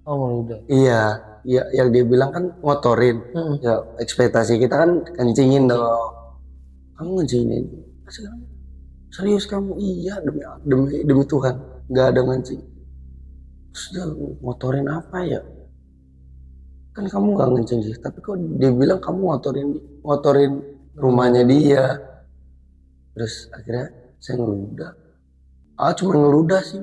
Oh, ngeludah. Iya, ya yang dia bilang kan ngotorin. Ya ekspektasi kita kan kencingin dong. Kamu ngencingin? Serius kamu? Iya, demi Tuhan, nggak ada ngencing. Terus dia ngotorin apa ya? Kan kamu nggak ngencing sih, tapi kok dia bilang kamu ngotorin rumahnya dia. Terus akhirnya saya ngeludah. Cuma ngeludah sih.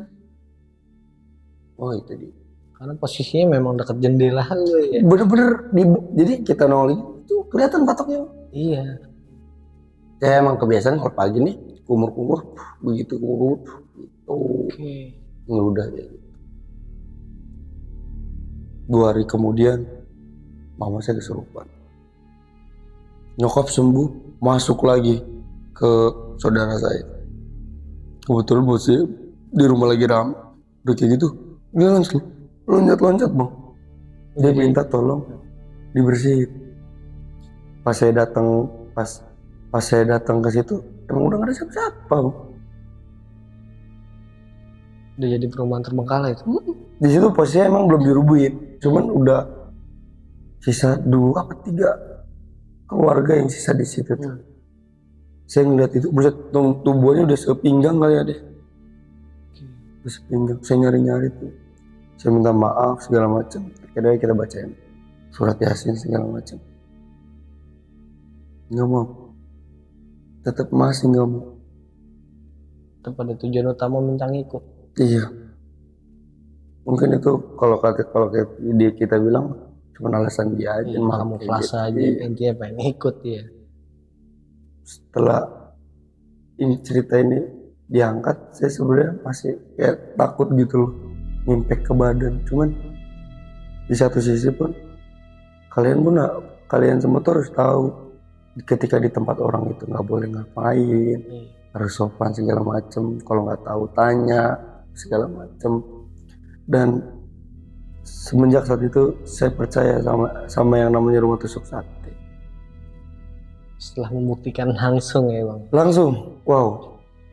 Oh itu dia. Karena posisinya memang dekat jendela lu ya. Bener-bener jadi kita nongol itu kelihatan patoknya. Iya. Saya emang kebiasaan kalau pagi nih kumur-kumur begitu kumur gitu. Ngeludah ya. 2 hari kemudian mama saya kesurupan. Nyokap sembuh, masuk lagi ke saudara saya. Kebetulan bos saya di rumah lagi ramai. Udah kayak gitu, dia langsung loncat-loncat bang. Dia minta tolong dibersihin. Pas saya datang ke situ, emang udah gak ada siapa-siapa bang. Udah jadi perumahan terbengkalai itu. Di situ posisinya emang belum dirubuhin, cuman udah sisa 2 apa 3 keluarga yang sisa di situ tuh. Saya ngeliat itu, buset, tubuhnya udah sepinggang kali ya deh. Udah sepinggang, saya nyari-nyari tuh. Saya minta maaf segala macam. Akhirnya kita bacain surat Yasin segala macam. Nggak mau. Tetap masih nggak mau. Tetap ada tujuan utama mencang ikut. Iya. Mungkin itu kalau kita bilang cuma alasan dia aja. Kamuflase aja, intinya pengen ikut ya. Setelah ini cerita ini diangkat, saya sebenarnya masih kayak takut gitu loh, impact ke badan. Cuman di satu sisi pun kalian semua tuh harus tahu ketika di tempat orang itu nggak boleh ngapain, harus sopan segala macem. Kalau nggak tahu tanya segala macem. Dan semenjak saat itu saya percaya sama yang namanya rumah tusuk sate. Setelah membuktikan langsung ya bang.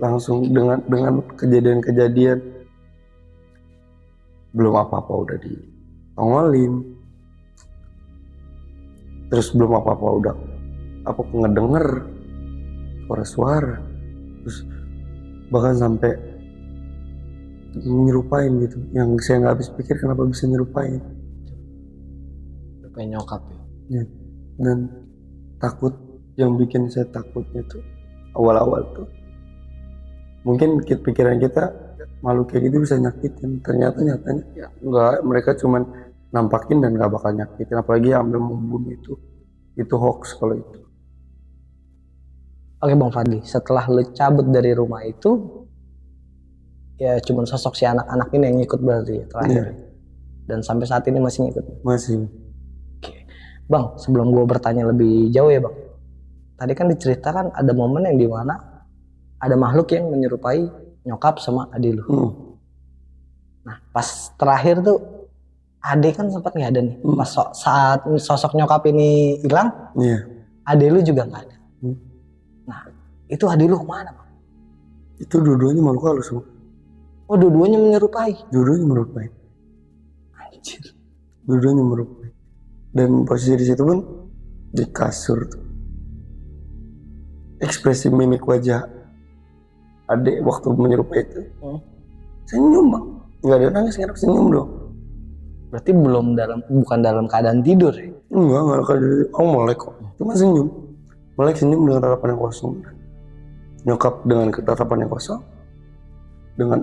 Langsung dengan kejadian-kejadian. Belum apa-apa udah ditongolin. Terus belum apa-apa udah ngedenger suara-suara, terus bahkan sampai nyerupain gitu. Yang saya nggak habis pikir kenapa bisa nyerupain. Kayak nyokap ya. Ya. Dan takut, yang bikin saya takutnya tuh awal-awal tuh mungkin pikiran kita makhluk kayak gitu bisa nyakitin, ternyata nyatanya ya enggak, mereka cuman nampakin dan nggak bakal nyakitin, apalagi yang ambil membunuh itu hoax kalau itu. Oke Bang Fadli, setelah lu cabut dari rumah itu, ya cuman sosok si anak-anak ini yang ngikut berarti ya terakhir. Iya. Dan sampai saat ini masih ngikut. Masih. Bang, sebelum gue bertanya lebih jauh ya Bang, tadi kan diceritakan ada momen yang dimana ada makhluk yang menyerupai nyokap sama adik lu. Nah pas terakhir tuh adik kan sempat nggak ada nih. Pas saat sosok nyokap ini hilang, Iya. adik lu juga nggak ada. Nah itu adik lu kemana Bang? Itu dua-duanya makhluk halus. Oh dua-duanya menyerupai. Dua-duanya menyerupai. Anjir. Dua-duanya menyerupai. Dan posisi di situ pun di kasur tuh. Ekspresi mimik wajah adik waktu menyerupai itu senyum Bang, nggak ada nangis, nggak ada senyum dong. Berarti bukan dalam keadaan tidur ya? Enggak ada, melek kok, cuma senyum, melek senyum dengan tatapan yang kosong. Nyokap dengan tatapan yang kosong, dengan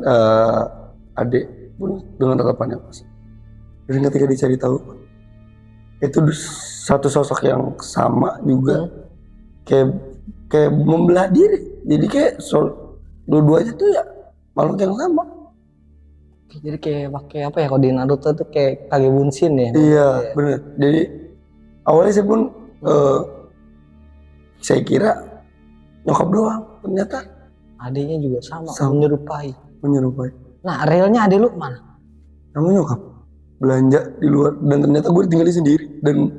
adik pun dengan tatapan yang kosong. Dan ketika dicari tahu, itu satu sosok yang sama juga, kayak membelah diri. Jadi kayak dua-duanya tuh ya makhluk yang sama. Jadi kayak pakai apa ya, kalau di Naruto tuh kayak Kage Bunshin ya? Iya benar. Jadi awalnya saya pun saya kira nyokap doang, ternyata adiknya juga sama. Menyerupai. Nah realnya adik lu mana? Namanya nyokap belanja di luar, dan ternyata gue ditinggalin sendiri. Dan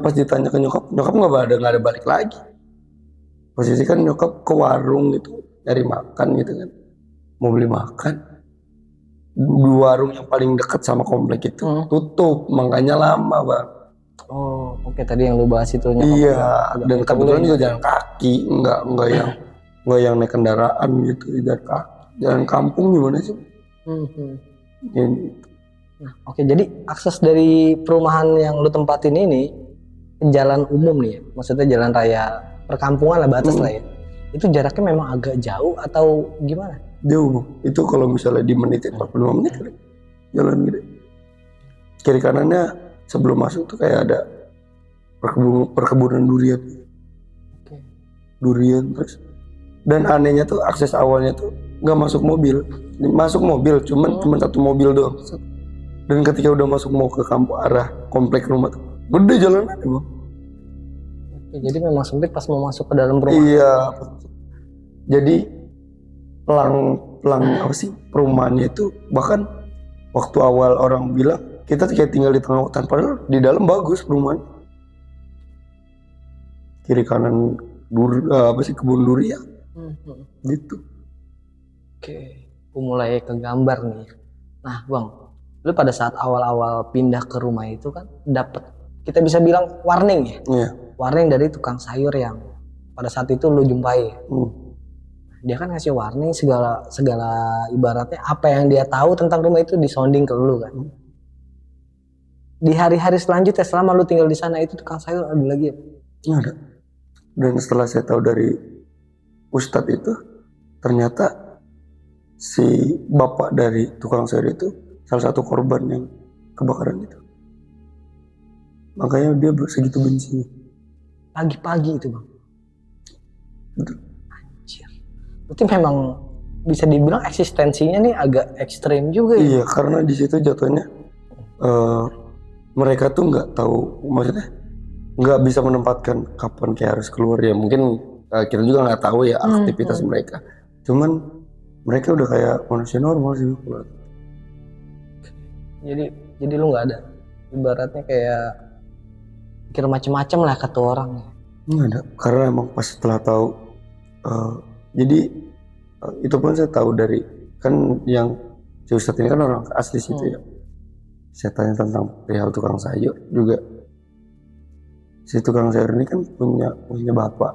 pas ditanya ke nyokap nggak ada balik lagi. Posisi kan nyokap ke warung gitu nyari makan gitu kan, mau beli makan. Di warung yang paling dekat sama komplek itu tutup, makanya lama Bang. Oh oke, tadi yang lu bahas itu nyokap. Iya, dan kebetulan juga jalan kaki, nggak yang naik kendaraan gitu, jalan kampung gimana sih? Ya, Nah, oke, jadi akses dari perumahan yang lu tempatin ini ke jalan umum nih ya, maksudnya jalan raya perkampungan lah, batas lah ya. Itu jaraknya memang agak jauh atau gimana? Jauh, itu kalau misalnya di menitin 45 menit kali, jalan gede. Kiri kanannya sebelum masuk tuh kayak ada perkebunan durian. Durian terus. Dan anehnya tuh akses awalnya tuh nggak masuk mobil, cuman satu mobil doang. Dan ketika udah masuk mau ke kampung arah komplek rumah tuh gede jalanannya Bang. Oke, jadi memang sempit pas mau masuk ke dalam rumah. Iya. Jadi pelang apa sih perumahannya itu, bahkan waktu awal orang bilang kita kayak tinggal di tengah hutan, padahal di dalam bagus perumahan. Kiri kanan kebun durian. Gitu. Oke, aku mulai ke gambar nih. Nah Bang, lu pada saat awal-awal pindah ke rumah itu kan dapet, kita bisa bilang warning ya? Iya. Warning dari tukang sayur yang pada saat itu lu jumpai. Dia kan ngasih warning segala ibaratnya apa yang dia tahu tentang rumah itu disounding ke lu kan. Di hari-hari selanjutnya selama lu tinggal di sana itu tukang sayur ada lagi ya? Nggak ada. Dan setelah saya tahu dari Ustadz itu, ternyata si bapak dari tukang sayur itu salah satu korban yang kebakaran itu. Makanya dia segitu bencinya. Pagi-pagi itu Bang. Betul. Anjir. Berarti memang bisa dibilang eksistensinya nih agak ekstrim juga ya? Iya, karena di situ jatuhnya mereka tuh nggak tahu, maksudnya nggak bisa menempatkan kapan kayak harus keluar ya. Mungkin kita juga nggak tahu ya aktivitas mereka. Cuman mereka udah kayak manusia normal sih keluar. Jadi lu nggak ada, ibaratnya kayak pikir macem-macem lah kata orang. Nggak ada, karena emang pas setelah tahu, jadi itu pun saya tahu dari kan yang si Ustadz ini kan orang asli situ ya. Saya tanya tentang perihal tukang sayur juga. Si tukang sayur ini kan punya bapak.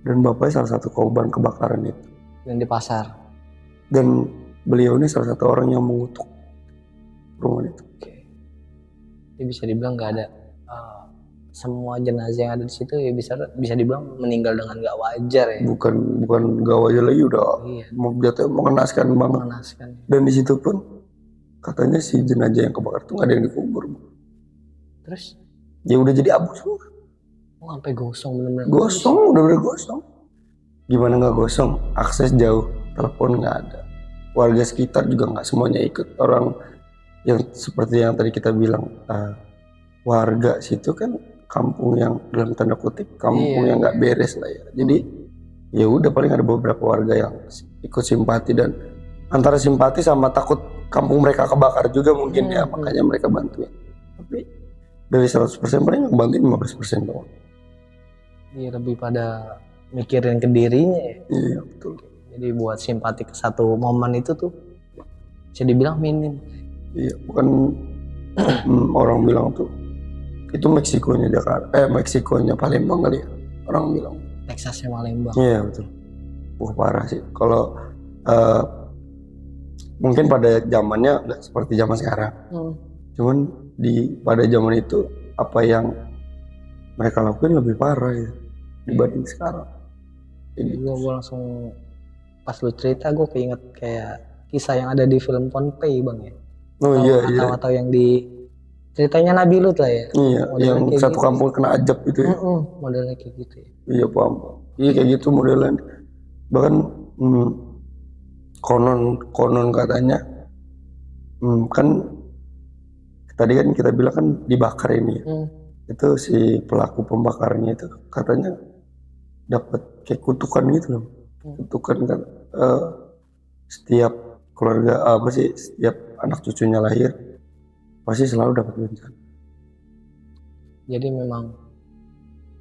dan bapaknya salah satu korban kebakaran itu. Yang di pasar. Dan beliau ini salah satu orang yang mengutuk rumah itu. Oke. Jadi bisa dibilang nggak ada semua jenazah yang ada di situ ya bisa dibilang meninggal dengan nggak wajar ya. Bukan gak wajar lagi, udah Iya. jatuh mengenaskan banget. Mengenaskan. Dan di situ pun katanya si jenazah yang kebakar tuh nggak ada yang dikubur. Terus Ya udah jadi abu semua. sampai gosong bener-bener. Gosong, udah bener gosong. Gimana nggak gosong? Akses jauh, telepon nggak ada. Warga sekitar juga nggak semuanya ikut. Orang yang seperti yang tadi kita bilang, warga situ kan kampung yang dalam tanda kutip kampung Iya. yang nggak beres lah ya. Jadi ya udah paling ada beberapa warga yang ikut simpati, dan antara simpati sama takut kampung mereka kebakar juga mungkin ya, makanya mereka bantuin. Tapi dari 100% paling yang bantuin 15% doang. Iya, lebih pada mikirin ke dirinya ya. Iya betul. Jadi buat simpati ke satu momen itu tuh bisa dibilang minim. Iya, bukan orang bilang tuh itu Meksikonya Jakarta, Meksikonya Palembang kali ya, orang bilang. Texasnya Palembang. Iya betul. Wah parah sih. Kalau mungkin pada zamannya nggak seperti zaman sekarang. Cuman pada zaman itu apa yang mereka lakuin lebih parah ya dibanding sekarang. Jadi gue langsung pas lu cerita gue keinget kayak kisah yang ada di film Pohnpei bang ya. Oh iya iya. Atau yang di ceritanya Nabi Lut lah ya. Iya, yang satu gitu. kampung kena ajab itu ya. Modelnya kayak gitu ya. Iya paham. Iya kayak gitu modelan. Bahkan konon katanya kan tadi kan kita bilang kan dibakar ini ya. Itu si pelaku pembakarnya itu katanya dapat kayak kutukan gitu loh. Kutukan kan setiap keluarga setiap anak cucunya lahir pasti selalu dapat bencana. Jadi memang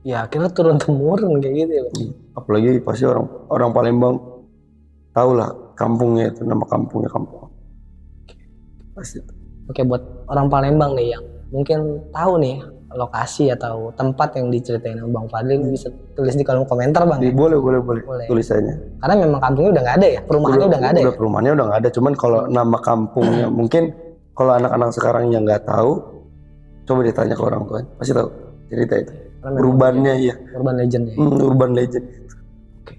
ya akhirnya turun temurun kayak gitu ya. Apalagi pasti orang Palembang tahu lah kampungnya itu, nama kampungnya kampung pasti. Oke, buat orang Palembang nih yang mungkin tahu nih lokasi atau tempat yang diceritain sama Bang Fadli, bisa tulis di kolom komentar bang. Boleh tulisannya. Karena memang kampungnya udah nggak ada ya, perumahannya udah nggak ada. Perumahannya udah nggak ada, cuman kalau nama kampungnya mungkin kalau anak-anak sekarang yang nggak tahu, coba ditanya ke orang tua, pasti tahu cerita itu. Urbannya ya. Urban legend ya. Urban legend. Oke.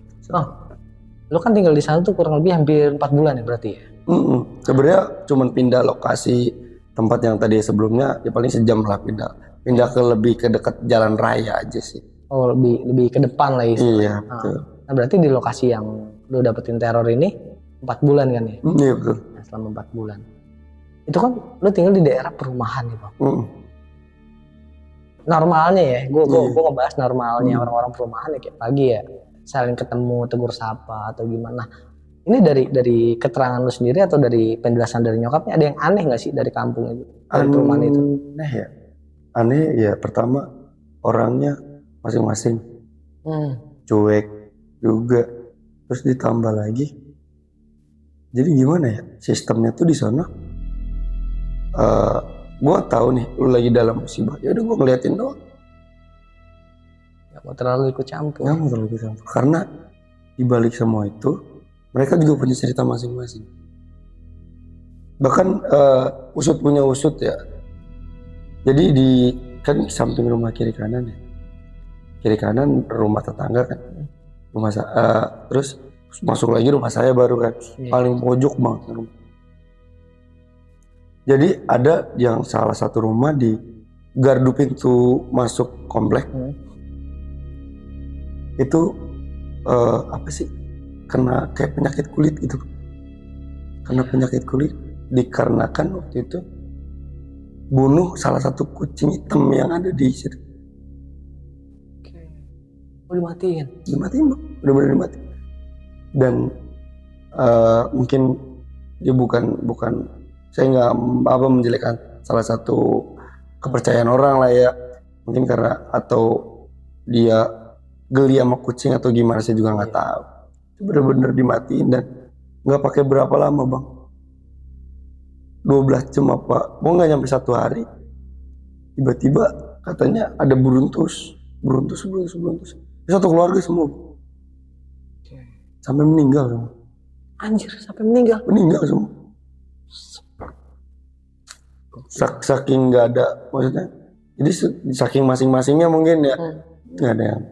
Lo kan tinggal di sana tuh kurang lebih hampir 4 bulan ya berarti ya? Sebenarnya cuman pindah lokasi tempat yang tadi sebelumnya ya paling sejam lah pindah ke lebih ke dekat jalan raya aja sih. Oh lebih ke depan lah istilahnya. Iya betul. Nah berarti di lokasi yang lo dapetin teror ini 4 bulan kan ya? Iya betul. Nah, selama 4 bulan itu kan lo tinggal di daerah perumahan nih bang. Normalnya ya, gue ngebahas normalnya orang-orang perumahan ya kayak pagi ya saling ketemu, tegur sapa atau gimana. Ini dari keterangan lu sendiri atau dari penjelasan dari nyokapnya ada yang aneh nggak sih dari kampung itu, dari perumahan itu? Aneh ya pertama orangnya masing-masing cuek juga, terus ditambah lagi jadi gimana ya sistemnya tuh di sana. Gue tahu nih lu lagi dalam musibah, ya udah gue ngeliatin doang. Gak mau terlalu ikut campur. Karena dibalik semua itu mereka juga punya cerita masing-masing. Bahkan usut punya usut ya. Jadi kan samping rumah kiri kanan ya. Kiri kanan rumah tetangga kan. Terus masuk lagi rumah saya baru kan. Paling pojok banget rumah. Jadi ada yang salah satu rumah di gardu pintu masuk komplek. Itu kena kayak penyakit kulit gitu. Kena penyakit kulit dikarenakan waktu itu bunuh salah satu kucing hitam yang ada di situ. Dimatiin Bang. Benar-benar dimatiin. Dan mungkin dia bukan saya nggak menjelekkan salah satu kepercayaan orang lah ya. Mungkin karena atau dia geli sama kucing atau gimana saya juga nggak tahu. Bener-bener dimatiin dan nggak pakai berapa lama bang, 12 jam apa, mau nggak nyampe 1 hari, tiba-tiba katanya ada beruntus, satu keluarga semua sampai meninggal semua. Anjir, sampai meninggal. Meninggal semua. Saking nggak ada, maksudnya. Jadi saking masing-masingnya mungkin ya nggak ada yang.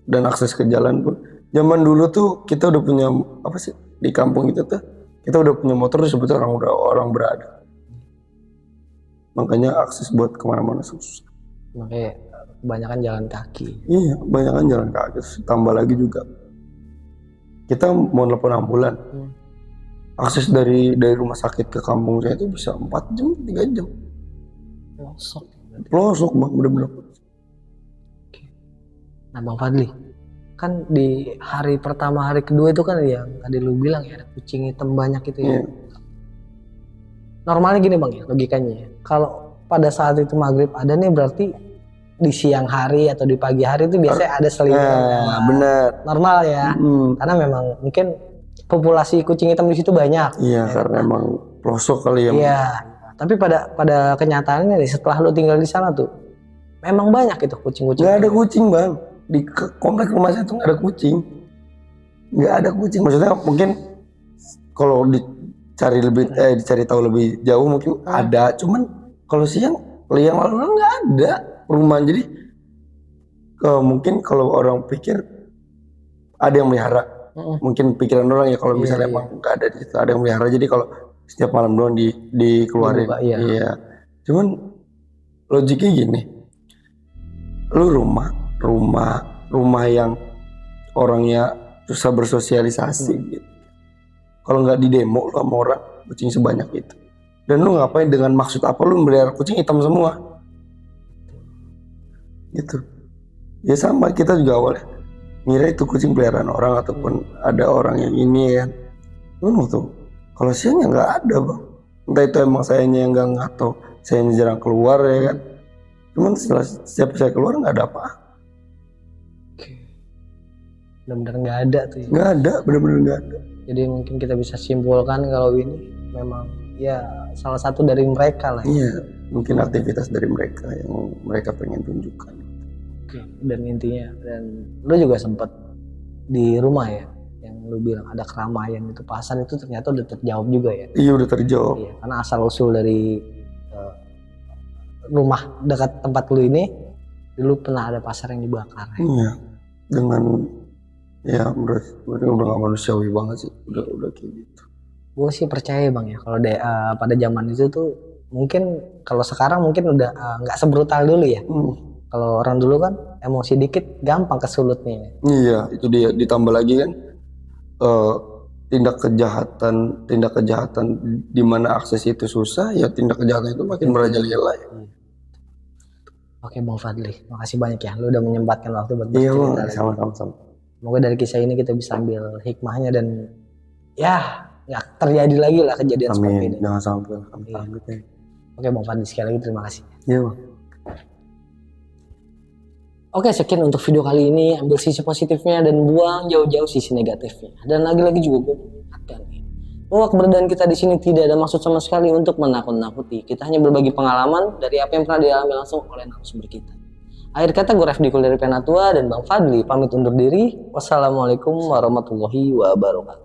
Dan akses ke jalan pun. Zaman dulu tuh kita udah punya apa sih di kampung itu tuh kita udah punya motor sebetulnya orang berada. Makanya akses buat kemana-mana susah. Makanya kebanyakan jalan kaki. Iya, kebanyakan jalan kaki. Tambah lagi juga kita mau telepon ambulan. Akses dari rumah sakit ke kampung saya itu bisa 4 jam, 3 jam. Pelosok bang, bener-bener. Nah Bang Fadli, kan di hari pertama, hari kedua itu kan yang tadi lu bilang ya ada kucing hitam banyak itu ya. Normalnya gini Bang ya, logikanya ya. Kalau pada saat itu maghrib ada nih berarti di siang hari atau di pagi hari itu biasanya ada selingan. Bener. Normal ya, karena memang mungkin populasi kucing hitam di situ banyak. Iya, karena emang pelosok kali ya. Iya. Tapi pada kenyataannya nih setelah lu tinggal di sana tuh memang banyak itu kucing-kucing. Gak ada kucing bang di komplek rumah saya tuh nggak ada kucing. Nggak ada kucing. Maksudnya mungkin kalau dicari tahu lebih jauh mungkin ada. Cuman kalau siang liang lalu nggak ada perumahan. Jadi mungkin kalau orang pikir ada yang melihara. Mungkin pikiran orang ya kalau misalnya emang nggak ada di situ ada yang melihara. Jadi kalau setiap malam doang dikeluarin. Iya. Cuman logiknya gini, lu rumah yang orangnya susah bersosialisasi gitu. Kalau nggak di demo lu sama orang kucing sebanyak itu. Dan lu ngapain dengan maksud apa lu melihara kucing hitam semua? Gitu. Ya sama kita juga awalnya ngira itu kucing peliharaan orang ataupun ada orang yang ini kan. Lu tuh kalau siangnya nggak ada bang. Entah itu emang sayanya yang nggak atau sayanya jarang keluar ya kan. Cuman setelah setiap saya keluar nggak ada apa. Benar-benar nggak ada tuh ya. Nggak ada, benar-benar nggak ada. Jadi mungkin kita bisa simpulkan kalau ini memang ya salah satu dari mereka lah. Iya, mungkin aktivitas dari mereka yang mereka pengen tunjukkan. Oke. Dan intinya dan lu juga sempat di rumah ya yang lu bilang ada keramaian itu pasar itu ternyata udah terjawab juga ya. Iya udah terjawab. Iya, karena asal usul dari rumah dekat tempat lu ini dulu pernah ada pasar yang dibakar. Iya, dengan ya menurut udah gak manusiawi banget sih, udah kayak gitu. Gue sih percaya bang ya kalau pada zaman itu tuh mungkin kalau sekarang mungkin udah nggak sebrutal dulu ya. Kalau orang dulu kan emosi dikit gampang kesulut nih. Iya, itu dia ditambah lagi kan tindak kejahatan di mana akses itu susah, ya tindak kejahatan itu makin merajalela ya. Oke Bang Fadli, makasih banyak ya, lu udah menyempatkan waktu buat Iya bercerita. sama-sama. Semoga dari kisah ini kita bisa ambil hikmahnya dan ya nggak terjadi lagi lah kejadian seperti ini. Jangan sampai. Oke Bang Fadli, sekali lagi terima kasih. Iya bang. Oke, sekian untuk video kali ini. Ambil sisi positifnya dan buang jauh-jauh sisi negatifnya. Dan lagi-lagi juga gue mengingatkan nih, bahwa keberadaan kita di sini tidak ada maksud sama sekali untuk menakut-nakuti. Kita hanya berbagi pengalaman dari apa yang pernah dialami langsung oleh narasumber kita. Akhir kata gue Refdi dari Penatua dan Bang Fadli pamit undur diri. Wassalamualaikum warahmatullahi wabarakatuh.